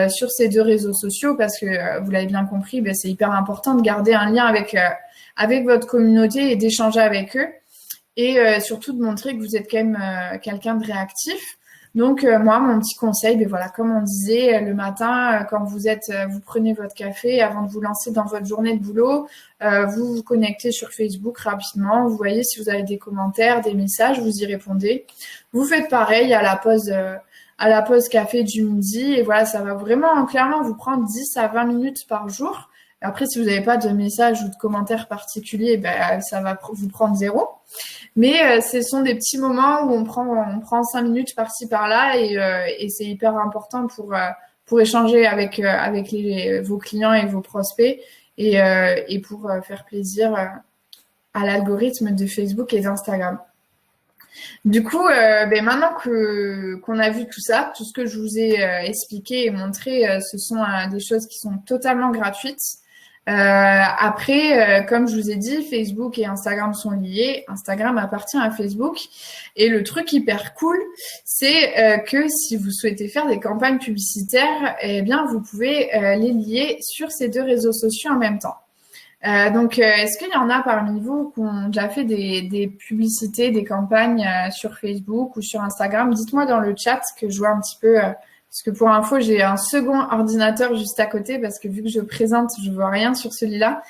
sur ces deux réseaux sociaux parce que, vous l'avez bien compris, c'est hyper important de garder un lien avec votre communauté et d'échanger avec eux et surtout de montrer que vous êtes quand même quelqu'un de réactif. Donc, moi, mon petit conseil, voilà, comme on disait, le matin, quand vous prenez votre café, avant de vous lancer dans votre journée de boulot, vous vous connectez sur Facebook rapidement, vous voyez si vous avez des commentaires, des messages, vous y répondez. Vous faites pareil à la pause café du midi, et voilà, ça va vraiment, clairement, vous prendre 10 à 20 minutes par jour. Après, si vous n'avez pas de messages ou de commentaires particuliers, ça va vous prendre 0. Mais ce sont des petits moments où on prend 5 minutes par-ci par-là et c'est hyper important pour échanger avec vos clients et vos prospects et pour faire plaisir à l'algorithme de Facebook et d'Instagram. Du coup, maintenant qu'on a vu tout ça, tout ce que je vous ai expliqué et montré, ce sont des choses qui sont totalement gratuites. Après, comme je vous ai dit, Facebook et Instagram sont liés. Instagram appartient à Facebook. Et le truc hyper cool, c'est que si vous souhaitez faire des campagnes publicitaires, eh bien, vous pouvez les lier sur ces deux réseaux sociaux en même temps. Donc, est-ce qu'il y en a parmi vous qui ont déjà fait des publicités, des campagnes sur Facebook ou sur Instagram? Dites-moi dans le chat que je vois un petit peu... parce que pour info, j'ai un second ordinateur juste à côté parce que vu que je présente, je vois rien sur celui-là.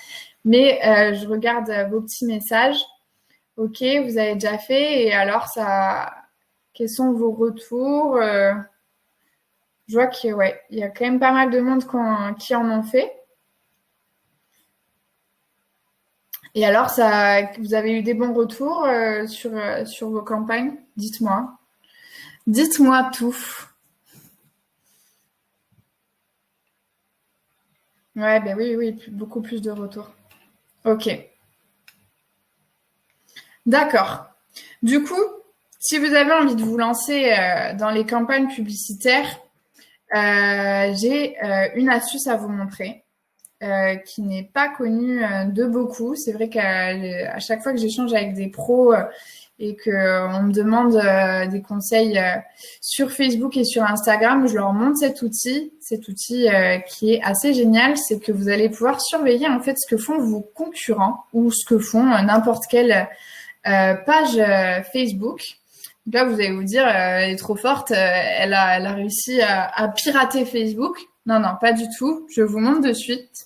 Mais je regarde vos petits messages. Ok, vous avez déjà fait. Et alors, quels sont vos retours? Je vois qu'il y a quand même pas mal de monde qui en ont fait. Et alors, vous avez eu des bons retours sur vos campagnes? Dites-moi. Dites-moi tout. Ouais, oui, beaucoup plus de retours. Ok. D'accord. Du coup, si vous avez envie de vous lancer dans les campagnes publicitaires, j'ai une astuce à vous montrer. qui n'est pas connue de beaucoup. C'est vrai qu'à chaque fois que j'échange avec des pros et qu'on me demande des conseils sur Facebook et sur Instagram, je leur montre cet outil qui est assez génial. C'est que vous allez pouvoir surveiller en fait ce que font vos concurrents ou ce que font n'importe quelle page Facebook. Donc là, vous allez vous dire, elle est trop forte, elle a réussi à pirater Facebook. Non, pas du tout. Je vous montre de suite.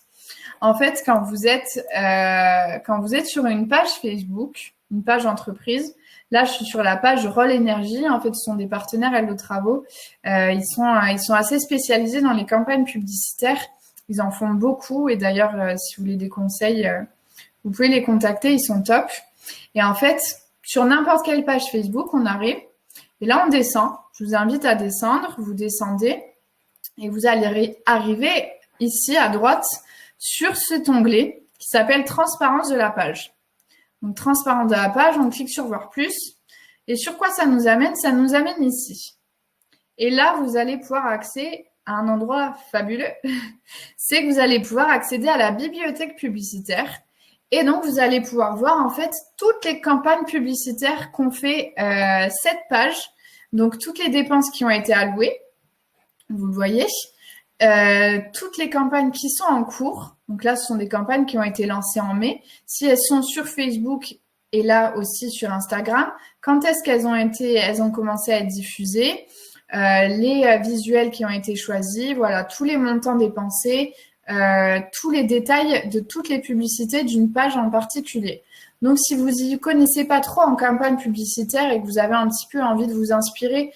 En fait, quand vous êtes sur une page Facebook, une page entreprise, là, je suis sur la page Rôle Énergie. En fait, ce sont des partenaires Hello Travaux. Ils sont assez spécialisés dans les campagnes publicitaires. Ils en font beaucoup. Et d'ailleurs, si vous voulez des conseils, vous pouvez les contacter. Ils sont top. Et en fait, sur n'importe quelle page Facebook, on arrive. Et là, on descend. Je vous invite à descendre. Vous descendez. Et vous allez arriver ici à droite sur cet onglet qui s'appelle Transparence de la page. Donc, Transparence de la page, on clique sur Voir plus. Et sur quoi ça nous amène? Ça nous amène ici. Et là, vous allez pouvoir accéder à un endroit fabuleux. C'est que vous allez pouvoir accéder à la bibliothèque publicitaire. Et donc, vous allez pouvoir voir en fait toutes les campagnes publicitaires qu'ont fait cette page. Donc, toutes les dépenses qui ont été allouées. Vous le voyez. Toutes les campagnes qui sont en cours. Donc là, ce sont des campagnes qui ont été lancées en mai. Si elles sont sur Facebook et là aussi sur Instagram, quand est-ce qu'elles ont commencé à être diffusées, les visuels qui ont été choisis, voilà, tous les montants dépensés, tous les détails de toutes les publicités d'une page en particulier. Donc, si vous y connaissez pas trop en campagne publicitaire et que vous avez un petit peu envie de vous inspirer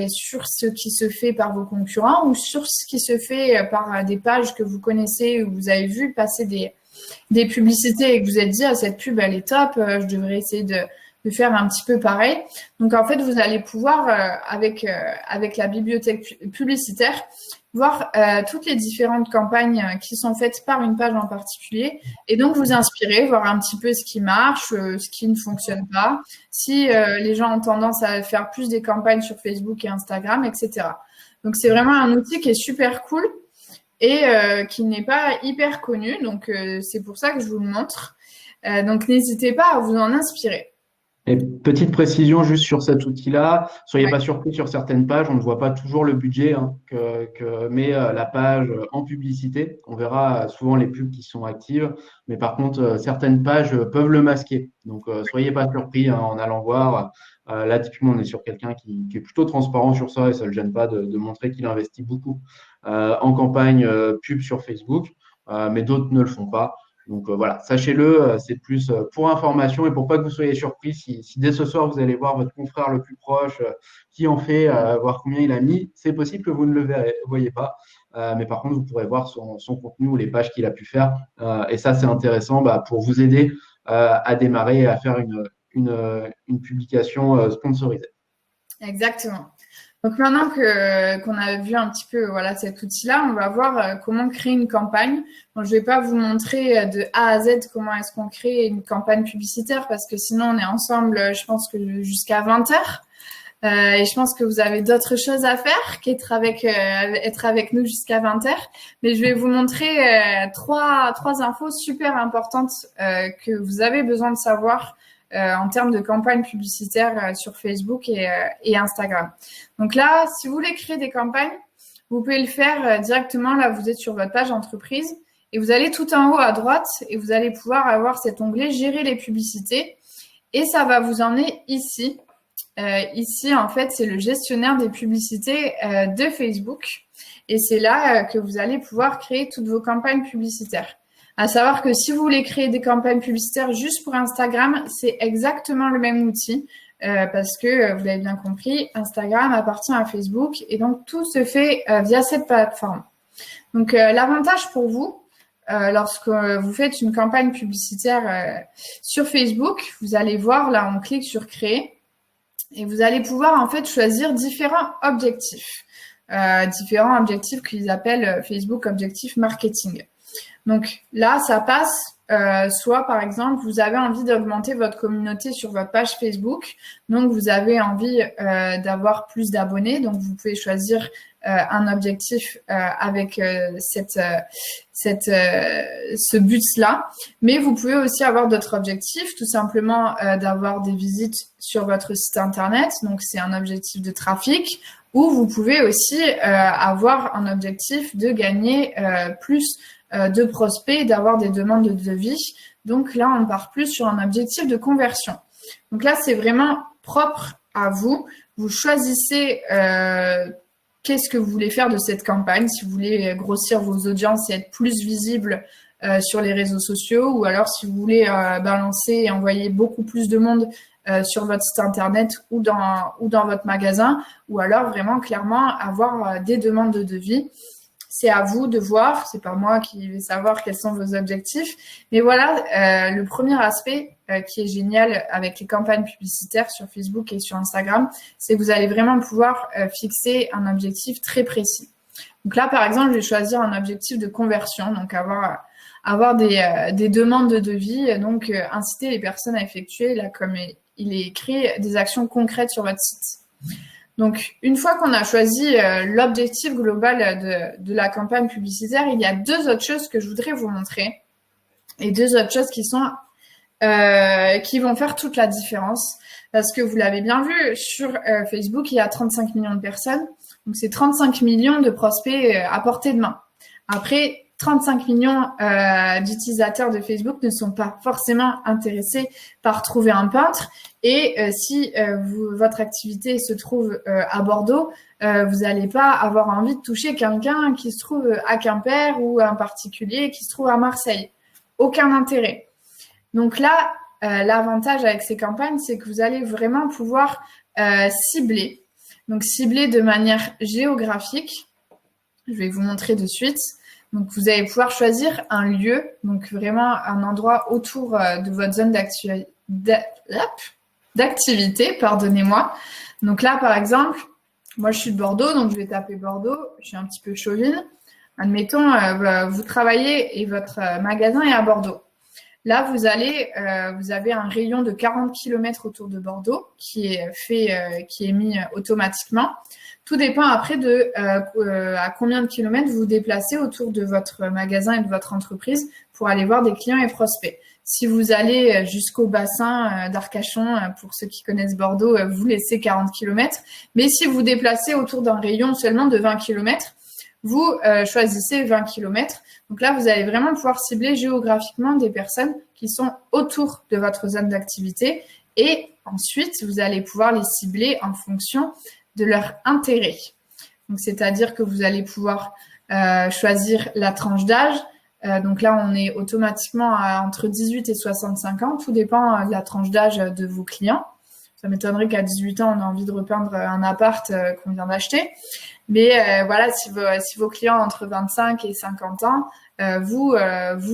sur ce qui se fait par vos concurrents ou sur ce qui se fait par des pages que vous connaissez où vous avez vu passer des publicités et que vous êtes dit, cette pub, elle est top, je devrais essayer de faire un petit peu pareil. Donc, en fait, vous allez pouvoir, avec la bibliothèque publicitaire, voir toutes les différentes campagnes qui sont faites par une page en particulier et donc vous inspirer, voir un petit peu ce qui marche, ce qui ne fonctionne pas, si les gens ont tendance à faire plus des campagnes sur Facebook et Instagram, etc. Donc, c'est vraiment un outil qui est super cool et qui n'est pas hyper connu. Donc, c'est pour ça que je vous le montre. Donc, n'hésitez pas à vous en inspirer. Et petite précision juste sur cet outil-là, soyez pas surpris sur certaines pages, on ne voit pas toujours le budget que met la page en publicité. On verra souvent les pubs qui sont actives, mais par contre, certaines pages peuvent le masquer. Donc, soyez pas surpris en allant voir. Là, typiquement, on est sur quelqu'un qui est plutôt transparent sur ça et ça ne le gêne pas de montrer qu'il investit beaucoup en campagne pub sur Facebook, mais d'autres ne le font pas. Donc voilà, sachez-le, c'est plus pour information et pour pas que vous soyez surpris si dès ce soir vous allez voir votre confrère le plus proche qui en fait, voir combien il a mis. C'est possible que vous ne le voyez pas, mais par contre vous pourrez voir son contenu ou les pages qu'il a pu faire. Et ça c'est intéressant pour vous aider à démarrer et à faire une publication sponsorisée. Exactement. Donc maintenant qu'on a vu un petit peu cet outil-là, on va voir comment créer une campagne. Bon, je vais pas vous montrer de A à Z comment est-ce qu'on crée une campagne publicitaire parce que sinon on est ensemble, je pense que jusqu'à 20h. Et je pense que vous avez d'autres choses à faire qu'être avec nous jusqu'à 20h. Mais je vais vous montrer trois infos super importantes que vous avez besoin de savoir en termes de campagne publicitaire sur Facebook et Instagram. Donc là, si vous voulez créer des campagnes, vous pouvez le faire directement. Là, vous êtes sur votre page entreprise et vous allez tout en haut à droite et vous allez pouvoir avoir cet onglet « Gérer les publicités » et ça va vous emmener ici. Ici, en fait, c'est le gestionnaire des publicités de Facebook et c'est là que vous allez pouvoir créer toutes vos campagnes publicitaires. À savoir que si vous voulez créer des campagnes publicitaires juste pour Instagram, c'est exactement le même outil parce que, vous l'avez bien compris, Instagram appartient à Facebook et donc tout se fait via cette plateforme. Donc, l'avantage pour vous, lorsque vous faites une campagne publicitaire sur Facebook, vous allez voir, là, on clique sur « Créer » et vous allez pouvoir en fait choisir différents objectifs qu'ils appellent Facebook Objectif Marketing. Donc là, ça passe, soit par exemple, vous avez envie d'augmenter votre communauté sur votre page Facebook, donc vous avez envie d'avoir plus d'abonnés, donc vous pouvez choisir un objectif avec ce but-là. Mais vous pouvez aussi avoir d'autres objectifs, tout simplement d'avoir des visites sur votre site internet. Donc, c'est un objectif de trafic. Ou vous pouvez aussi avoir un objectif de gagner plus de prospects, d'avoir des demandes de devis. Donc là, on part plus sur un objectif de conversion. Donc là, c'est vraiment propre à vous. Vous choisissez qu'est-ce que vous voulez faire de cette campagne, si vous voulez grossir vos audiences et être plus visible sur les réseaux sociaux, ou alors si vous voulez balancer et envoyer beaucoup plus de monde sur votre site internet ou dans votre magasin, ou alors vraiment clairement avoir des demandes de devis. C'est à vous de voir, c'est pas moi qui vais savoir quels sont vos objectifs. Mais voilà, le premier aspect qui est génial avec les campagnes publicitaires sur Facebook et sur Instagram, c'est que vous allez vraiment pouvoir fixer un objectif très précis. Donc là, par exemple, je vais choisir un objectif de conversion, donc avoir des demandes de devis, donc inciter les personnes à effectuer, là comme il est écrit, des actions concrètes sur votre site. Donc, une fois qu'on a choisi l'objectif global de la campagne publicitaire, il y a deux autres choses que je voudrais vous montrer, et deux autres choses qui vont faire toute la différence, parce que vous l'avez bien vu, sur Facebook, il y a 35 millions de personnes, donc c'est 35 millions de prospects à portée de main. Après, 35 millions d'utilisateurs de Facebook ne sont pas forcément intéressés par trouver un peintre. Et si votre activité se trouve à Bordeaux, vous n'allez pas avoir envie de toucher quelqu'un qui se trouve à Quimper ou un particulier qui se trouve à Marseille. Aucun intérêt. Donc là, l'avantage avec ces campagnes, c'est que vous allez vraiment pouvoir cibler. Donc cibler de manière géographique. Je vais vous montrer de suite. Donc, vous allez pouvoir choisir un lieu, donc vraiment un endroit autour de votre zone d'activité, pardonnez-moi. Donc là, par exemple, moi, je suis de Bordeaux, donc je vais taper Bordeaux. Je suis un petit peu chauvine. Admettons, vous travaillez et votre magasin est à Bordeaux. Là, vous avez un rayon de 40 km autour de Bordeaux qui est mis automatiquement. Tout dépend après de à combien de kilomètres vous vous déplacez autour de votre magasin et de votre entreprise pour aller voir des clients et prospects. Si vous allez jusqu'au bassin d'Arcachon, pour ceux qui connaissent Bordeaux, vous laissez 40 km. Mais si vous vous déplacez autour d'un rayon seulement de 20 km, vous choisissez 20 km. Donc là, vous allez vraiment pouvoir cibler géographiquement des personnes qui sont autour de votre zone d'activité. Et ensuite, vous allez pouvoir les cibler en fonction de leur intérêt. Donc, c'est-à-dire que vous allez pouvoir choisir la tranche d'âge. Donc là, on est automatiquement entre 18 et 65 ans. Tout dépend de la tranche d'âge de vos clients. Ça m'étonnerait qu'à 18 ans, on a envie de repeindre un appart qu'on vient d'acheter. Mais voilà, si vos clients ont entre 25 et 50 ans,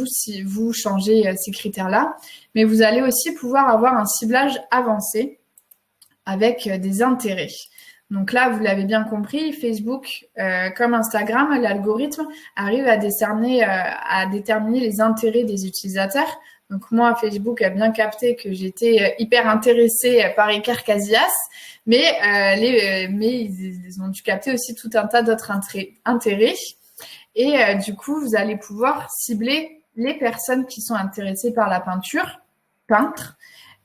si vous changez ces critères-là. Mais vous allez aussi pouvoir avoir un ciblage avancé avec des intérêts. Donc là, vous l'avez bien compris, Facebook, comme Instagram, l'algorithme arrive à déterminer les intérêts des utilisateurs. Donc moi, Facebook a bien capté que j'étais hyper intéressée par Iker Casillas, mais ils ont dû capter aussi tout un tas d'autres intérêts. Et du coup, vous allez pouvoir cibler les personnes qui sont intéressées par la peintre,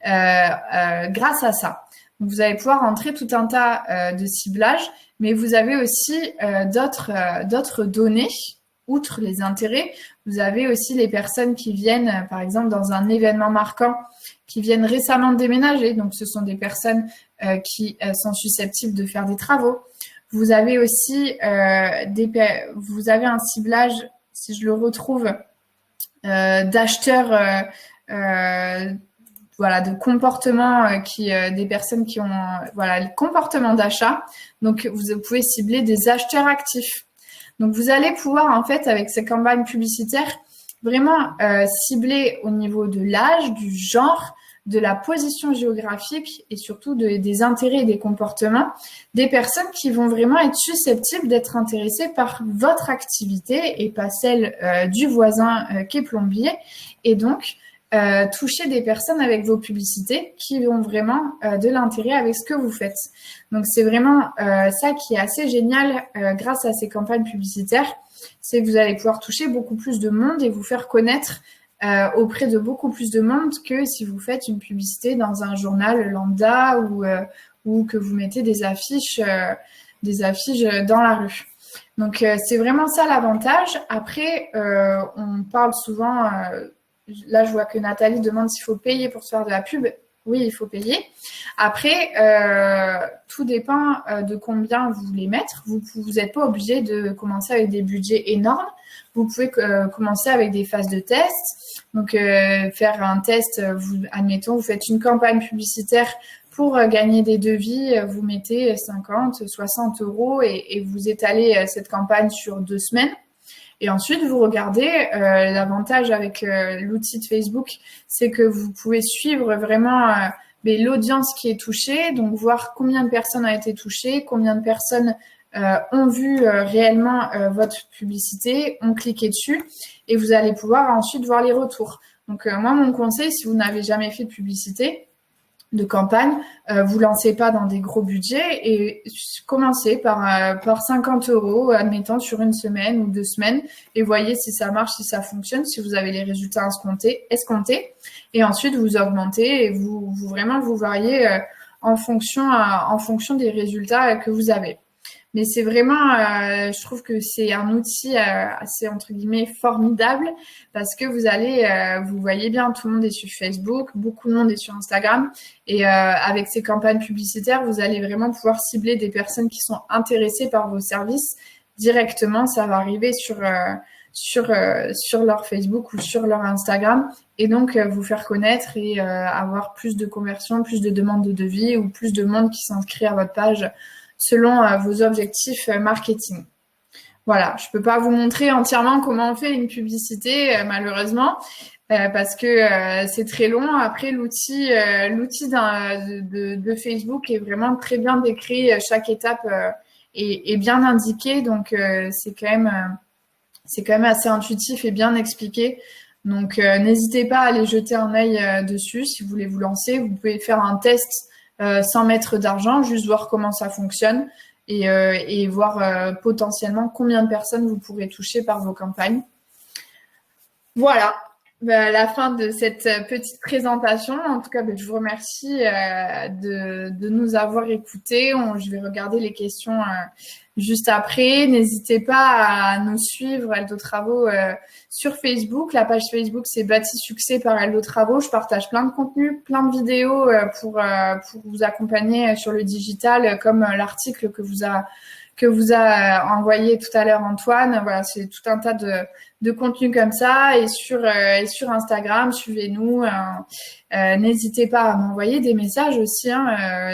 grâce à ça. Donc, vous allez pouvoir entrer tout un tas de ciblages, mais vous avez aussi d'autres données, outre les intérêts. Vous avez aussi les personnes qui viennent, par exemple, dans un événement marquant, qui viennent récemment déménager. Donc, ce sont des personnes qui sont susceptibles de faire des travaux. Vous avez aussi vous avez un ciblage, si je le retrouve, d'acheteurs, de comportement des personnes qui ont le comportement d'achat. Donc vous pouvez cibler des acheteurs actifs. Donc vous allez pouvoir en fait avec ces campagnes publicitaires vraiment cibler au niveau de l'âge, du genre, de la position géographique et surtout des intérêts et des comportements des personnes qui vont vraiment être susceptibles d'être intéressées par votre activité et pas celle du voisin qui est plombier. Et donc, toucher des personnes avec vos publicités qui ont vraiment de l'intérêt avec ce que vous faites. Donc, c'est vraiment ça qui est assez génial grâce à ces campagnes publicitaires, c'est que vous allez pouvoir toucher beaucoup plus de monde et vous faire connaître auprès de beaucoup plus de monde que si vous faites une publicité dans un journal lambda ou que vous mettez des affiches dans la rue. Donc, c'est vraiment ça l'avantage. Après, on parle souvent, là je vois que Nathalie demande s'il faut payer pour se faire de la pub. Oui, il faut payer. Après, tout dépend de combien vous voulez mettre. Vous n'êtes pas obligé de commencer avec des budgets énormes. Vous pouvez commencer avec des phases de test. Donc, faire un test, admettons, vous faites une campagne publicitaire pour gagner des devis, vous mettez 50, 60 euros et vous étalez cette campagne sur 2 semaines. Et ensuite, vous regardez, l'avantage avec l'outil de Facebook, c'est que vous pouvez suivre vraiment l'audience qui est touchée, donc voir combien de personnes ont été touchées, combien de personnes ont vu réellement votre publicité, ont cliqué dessus, et vous allez pouvoir ensuite voir les retours. Donc, moi, mon conseil, si vous n'avez jamais fait de publicité, de campagne, vous lancez pas dans des gros budgets et commencez par 50 euros, admettons, sur une semaine ou 2 semaines et voyez si ça marche, si ça fonctionne, si vous avez les résultats escomptés. Et ensuite, vous augmentez et vous variez en fonction des résultats que vous avez. Mais c'est vraiment, je trouve que c'est un outil assez, entre guillemets, formidable parce que vous voyez bien, tout le monde est sur Facebook, beaucoup de monde est sur Instagram et avec ces campagnes publicitaires, vous allez vraiment pouvoir cibler des personnes qui sont intéressées par vos services directement. Ça va arriver sur leur Facebook ou sur leur Instagram et donc vous faire connaître et avoir plus de conversions, plus de demandes de devis ou plus de monde qui s'inscrit à votre page selon vos objectifs marketing. Voilà, je peux pas vous montrer entièrement comment on fait une publicité, malheureusement, parce que c'est très long. Après, l'outil de Facebook est vraiment très bien décrit. Chaque étape est bien indiquée, donc c'est quand même assez intuitif et bien expliqué. Donc, n'hésitez pas à aller jeter un œil dessus si vous voulez vous lancer. Vous pouvez faire un test sans mettre d'argent, juste voir comment ça fonctionne et voir potentiellement combien de personnes vous pourrez toucher par vos campagnes. Voilà, la fin de cette petite présentation. En tout cas, je vous remercie de nous avoir écoutés. Je vais regarder les questions juste après. N'hésitez pas à nous suivre, Eldo Travaux, sur Facebook. La page Facebook, c'est Bâti Succès par Eldo Travaux. Je partage plein de contenus, plein de vidéos pour vous accompagner sur le digital, comme l'article que vous a envoyé tout à l'heure Antoine. Voilà, c'est tout un tas de contenus comme ça. Et sur Instagram, suivez-nous. N'hésitez pas à m'envoyer des messages aussi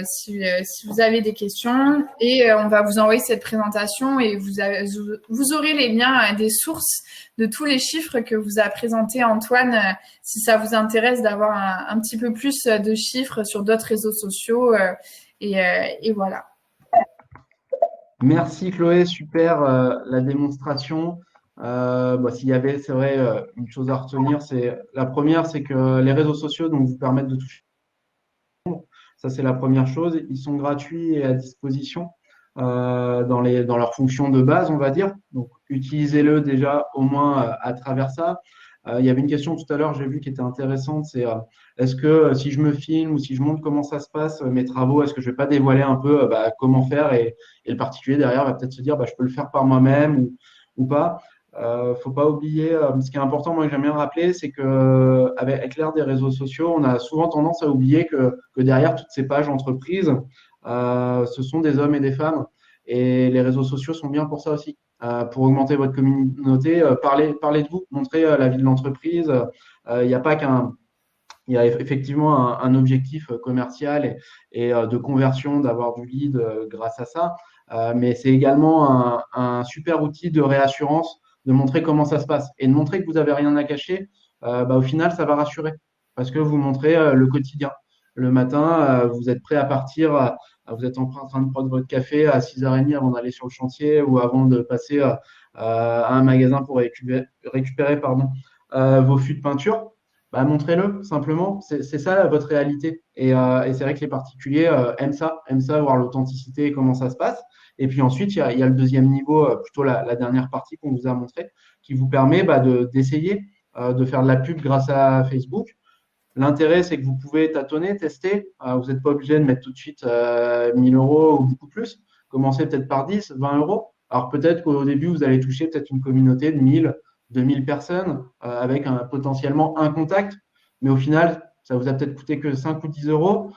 si vous avez des questions. Et on va vous envoyer cette présentation et vous aurez les liens des sources de tous les chiffres que vous a présenté Antoine, si ça vous intéresse d'avoir un petit peu plus de chiffres sur d'autres réseaux sociaux. Et voilà. Merci Chloé, super la démonstration. S'il y avait, c'est vrai, une chose à retenir, la première, c'est que les réseaux sociaux donc, vous permettent de toucher. Ça, c'est la première chose. Ils sont gratuits et à disposition dans leur fonction de base, on va dire. Donc, utilisez-le déjà au moins à travers ça. Il y avait une question tout à l'heure, j'ai vu, qui était intéressante, c'est est-ce que si je me filme ou si je montre comment ça se passe, mes travaux, est-ce que je vais pas dévoiler un peu comment faire et le particulier derrière va peut-être se dire je peux le faire par moi-même ou pas. Faut pas oublier, ce qui est important, moi que j'aime bien rappeler, c'est que avec l'ère des réseaux sociaux, on a souvent tendance à oublier que derrière toutes ces pages entreprises, ce sont des hommes et des femmes. Et les réseaux sociaux sont bien pour ça aussi. Pour augmenter votre communauté, parlez de vous, montrez la vie de l'entreprise. Il n'y a pas il y a effectivement un objectif commercial et de conversion, d'avoir du lead grâce à ça. Mais c'est également un super outil de réassurance, de montrer comment ça se passe et de montrer que vous n'avez rien à cacher. Au final, ça va rassurer parce que vous montrez le quotidien. Le matin, vous êtes prêt à partir, vous êtes en train de prendre votre café à 6h30 avant d'aller sur le chantier ou avant de passer à un magasin pour récupérer vos fûts de peinture. bah, montrez-le simplement. C'est ça votre réalité. Et c'est vrai que les particuliers aiment ça, voir l'authenticité et comment ça se passe. Et puis ensuite, il y a le deuxième niveau, plutôt la dernière partie qu'on vous a montré, qui vous permet d'essayer de faire de la pub grâce à Facebook. L'intérêt, c'est que vous pouvez tâtonner, tester. Vous n'êtes pas obligé de mettre tout de suite 1000 euros ou beaucoup plus. Commencez peut-être par 10, 20 euros. Alors peut-être qu'au début, vous allez toucher peut-être une communauté de 1000, 2000 personnes avec potentiellement un contact. Mais au final, ça vous a peut-être coûté que 5 ou 10 euros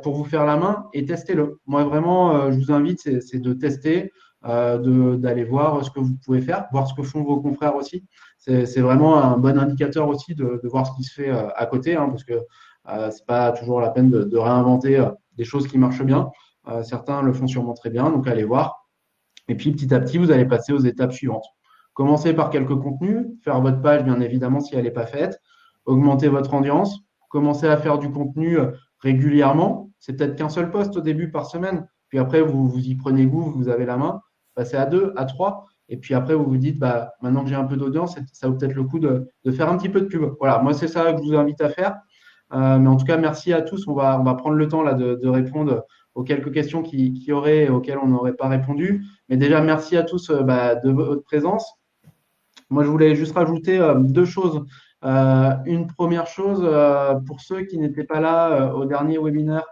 pour vous faire la main et testez-le. Moi, vraiment, je vous invite, c'est de tester, d'aller voir ce que vous pouvez faire, voir ce que font vos confrères aussi. C'est vraiment un bon indicateur aussi de voir ce qui se fait à côté, hein, parce que c'est pas toujours la peine de réinventer des choses qui marchent bien. Certains le font sûrement très bien, donc allez voir. Et puis petit à petit, vous allez passer aux étapes suivantes. Commencez par quelques contenus, faire votre page bien évidemment si elle n'est pas faite, augmenter votre audience, commencez à faire du contenu régulièrement. C'est peut-être qu'un seul post au début par semaine, puis après vous y prenez goût, vous avez la main, passez à 2, à 3, et puis après vous vous dites, bah, maintenant que j'ai un peu d'audience, ça vaut peut-être le coup de faire un petit peu de pub. Voilà, moi c'est ça que je vous invite à faire. Mais en tout cas, merci à tous. On va prendre le temps là de répondre aux quelques questions qui auraient, auxquelles on n'aurait pas répondu. Mais déjà, merci à tous de votre présence. Moi, je voulais juste rajouter deux choses. Une première chose, pour ceux qui n'étaient pas là au dernier webinaire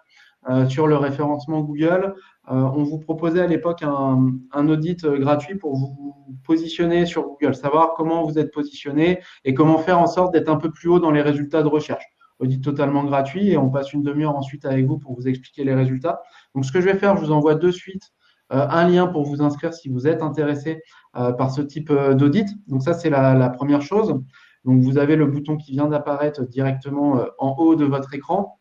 sur le référencement Google, on vous proposait à l'époque un audit gratuit pour vous positionner sur Google, savoir comment vous êtes positionné et comment faire en sorte d'être un peu plus haut dans les résultats de recherche. Audit totalement gratuit et on passe une demi-heure ensuite avec vous pour vous expliquer les résultats. Donc, ce que je vais faire, je vous envoie de suite un lien pour vous inscrire si vous êtes intéressé par ce type d'audit. Donc ça, c'est la première chose. Donc vous avez le bouton qui vient d'apparaître directement en haut de votre écran.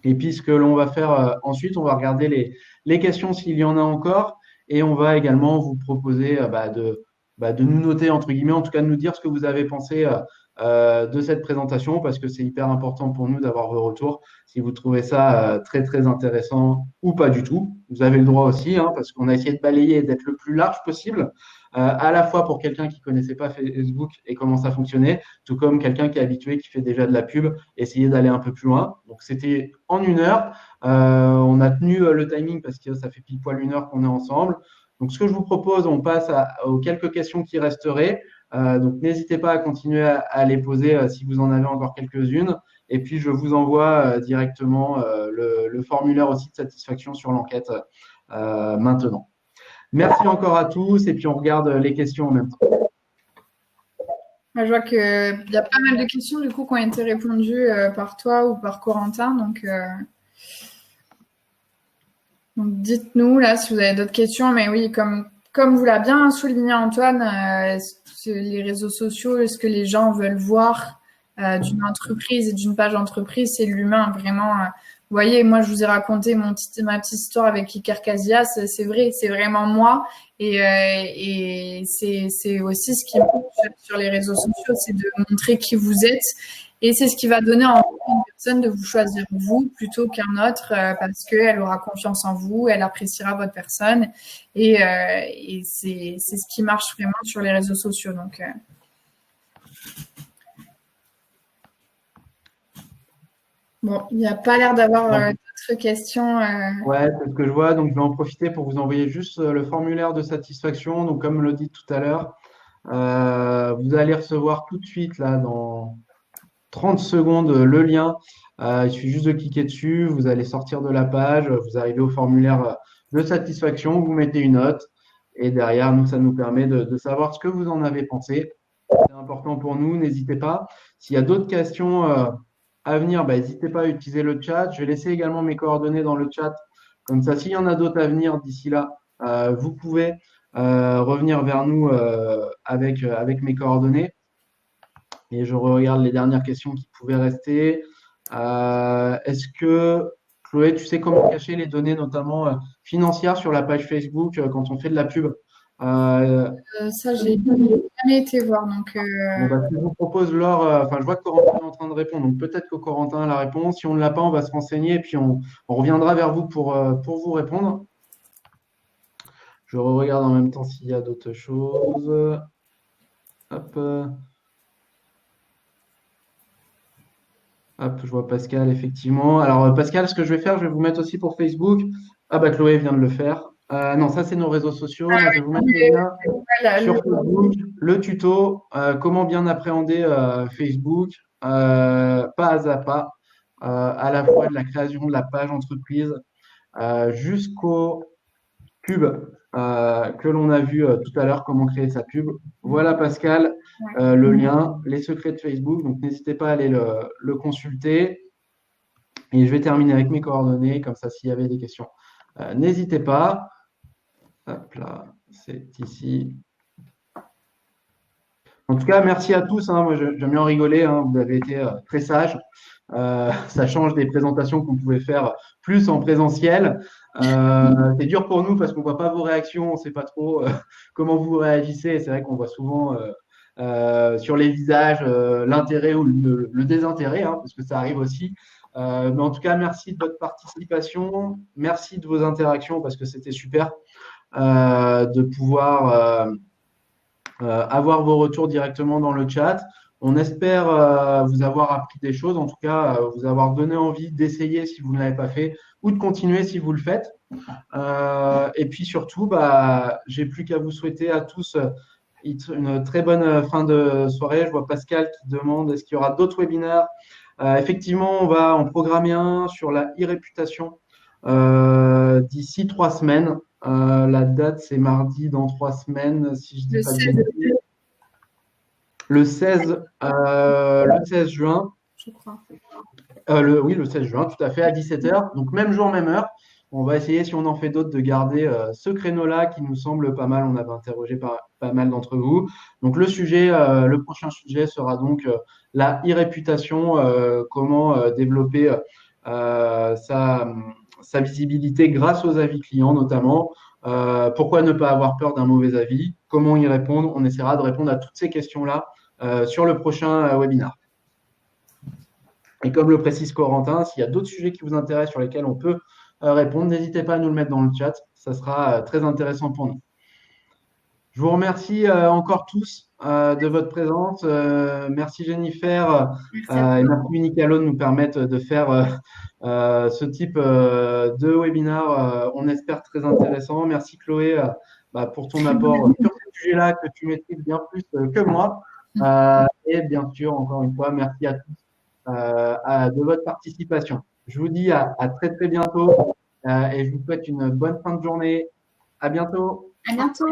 Et puis ce que l'on va faire ensuite, on va regarder les questions s'il y en a encore. Et on va également vous proposer de nous noter, entre guillemets, en tout cas de nous dire ce que vous avez pensé de cette présentation, parce que c'est hyper important pour nous d'avoir vos retours. Si vous trouvez ça très, très intéressant ou pas du tout, vous avez le droit aussi, hein, parce qu'on a essayé de balayer et d'être le plus large possible, à la fois pour quelqu'un qui ne connaissait pas Facebook et comment ça fonctionnait, tout comme quelqu'un qui est habitué, qui fait déjà de la pub, essayer d'aller un peu plus loin. Donc, c'était en 1 heure. On a tenu le timing parce que ça fait pile poil 1 heure qu'on est ensemble. Donc, ce que je vous propose, on passe aux quelques questions qui resteraient. Donc, n'hésitez pas à continuer à les poser si vous en avez encore quelques-unes. Et puis, je vous envoie directement le formulaire aussi de satisfaction sur l'enquête maintenant. Merci encore à tous et puis on regarde les questions en même temps. Je vois qu'il y a pas mal de questions du coup qui ont été répondues par toi ou par Corentin. Donc dites-nous là si vous avez d'autres questions. Mais oui, comme vous l'a bien souligné Antoine, les réseaux sociaux, ce que les gens veulent voir d'une entreprise et d'une page entreprise, c'est l'humain vraiment. Vous voyez, moi, je vous ai raconté ma petite histoire avec Iker Casillas. C'est vrai, c'est vraiment moi. Et c'est aussi ce qui me plaît sur les réseaux sociaux, c'est de montrer qui vous êtes. Et c'est ce qui va donner envie à une personne de vous choisir vous plutôt qu'un autre parce qu'elle aura confiance en vous, elle appréciera votre personne. Et c'est ce qui marche vraiment sur les réseaux sociaux. Donc, bon, il n'y a pas l'air d'avoir d'autres questions. Ouais, c'est ce que je vois. Donc, je vais en profiter pour vous envoyer juste le formulaire de satisfaction. Donc, comme le dit tout à l'heure, vous allez recevoir tout de suite, là, dans 30 secondes, le lien. Il suffit juste de cliquer dessus. Vous allez sortir de la page. Vous arrivez au formulaire de satisfaction. Vous mettez une note. Et derrière, nous, ça nous permet de savoir ce que vous en avez pensé. C'est important pour nous. N'hésitez pas. S'il y a d'autres questions à venir, n'hésitez pas à utiliser le chat. Je vais laisser également mes coordonnées dans le chat. Comme ça, s'il y en a d'autres à venir d'ici là, vous pouvez revenir vers nous avec mes coordonnées. Et je regarde les dernières questions qui pouvaient rester. Est-ce que, Chloé, tu sais comment cacher les données, notamment financières, sur la page Facebook quand on fait de la pub? Ça, j'ai jamais été voir. Donc, Je vous propose, Laure, je vois que Corentin est en train de répondre, donc peut-être que Corentin a la réponse. Si on ne l'a pas, on va se renseigner et puis on reviendra vers vous pour vous répondre. Je regarde en même temps s'il y a d'autres choses. Hop. Hop, je vois Pascal, effectivement. Alors, Pascal, ce que je vais faire, je vais vous mettre aussi pour Facebook. Ah, bah, Chloé vient de le faire. Non, ça, c'est nos réseaux sociaux. Moi, je vais vous mettre le lien sur Facebook, le tuto, comment bien appréhender Facebook, pas à pas, à la fois de la création de la page entreprise jusqu'au pub que l'on a vu tout à l'heure, comment créer sa pub. Voilà, Pascal, le lien, les secrets de Facebook. Donc, n'hésitez pas à aller le consulter. Et je vais terminer avec mes coordonnées, comme ça, s'il y avait des questions, n'hésitez pas. Hop là, c'est ici. En tout cas, merci à tous. Moi, j'aime bien rigoler. Vous avez été très sages. Ça change des présentations qu'on pouvait faire plus en présentiel. C'est dur pour nous parce qu'on ne voit pas vos réactions, on ne sait pas trop comment vous réagissez. C'est vrai qu'on voit souvent sur les visages l'intérêt ou le désintérêt, parce que ça arrive aussi. Mais en tout cas, merci de votre participation, merci de vos interactions parce que c'était super de pouvoir avoir vos retours directement dans le chat. On espère vous avoir appris des choses, en tout cas vous avoir donné envie d'essayer si vous ne l'avez pas fait ou de continuer si vous le faites. Et puis surtout, j'ai plus qu'à vous souhaiter à tous une très bonne fin de soirée. Je vois Pascal qui demande est-ce qu'il y aura d'autres webinaires. Effectivement, on va en programmer un sur la e-réputation d'ici 3 semaines. La date, c'est mardi dans 3 semaines, si je dis pas de bêtises. Le 16 juin. Je crois. Oui, le 16 juin, tout à fait, à 17h. Donc, même jour, même heure. On va essayer, si on en fait d'autres, de garder ce créneau-là qui nous semble pas mal. On avait interrogé pas mal d'entre vous. Donc, le prochain sujet sera donc la e-réputation, comment développer sa visibilité grâce aux avis clients notamment. Pourquoi ne pas avoir peur d'un mauvais avis? Comment y répondre? On essaiera de répondre à toutes ces questions-là sur le prochain webinaire. Et comme le précise Corentin, s'il y a d'autres sujets qui vous intéressent sur lesquels on peut répondre, n'hésitez pas à nous le mettre dans le chat. Ça sera très intéressant pour nous. Je vous remercie encore tous de votre présence. Merci Jennifer et merci Unicalo de nous permettre de faire ce type de webinaire, on espère très intéressant. Merci Chloé pour ton apport sur ce sujet-là que tu maîtrises bien plus que moi. Et bien sûr, encore une fois, merci à tous de votre participation. Je vous dis à très très bientôt et je vous souhaite une bonne fin de journée. À bientôt. À bientôt.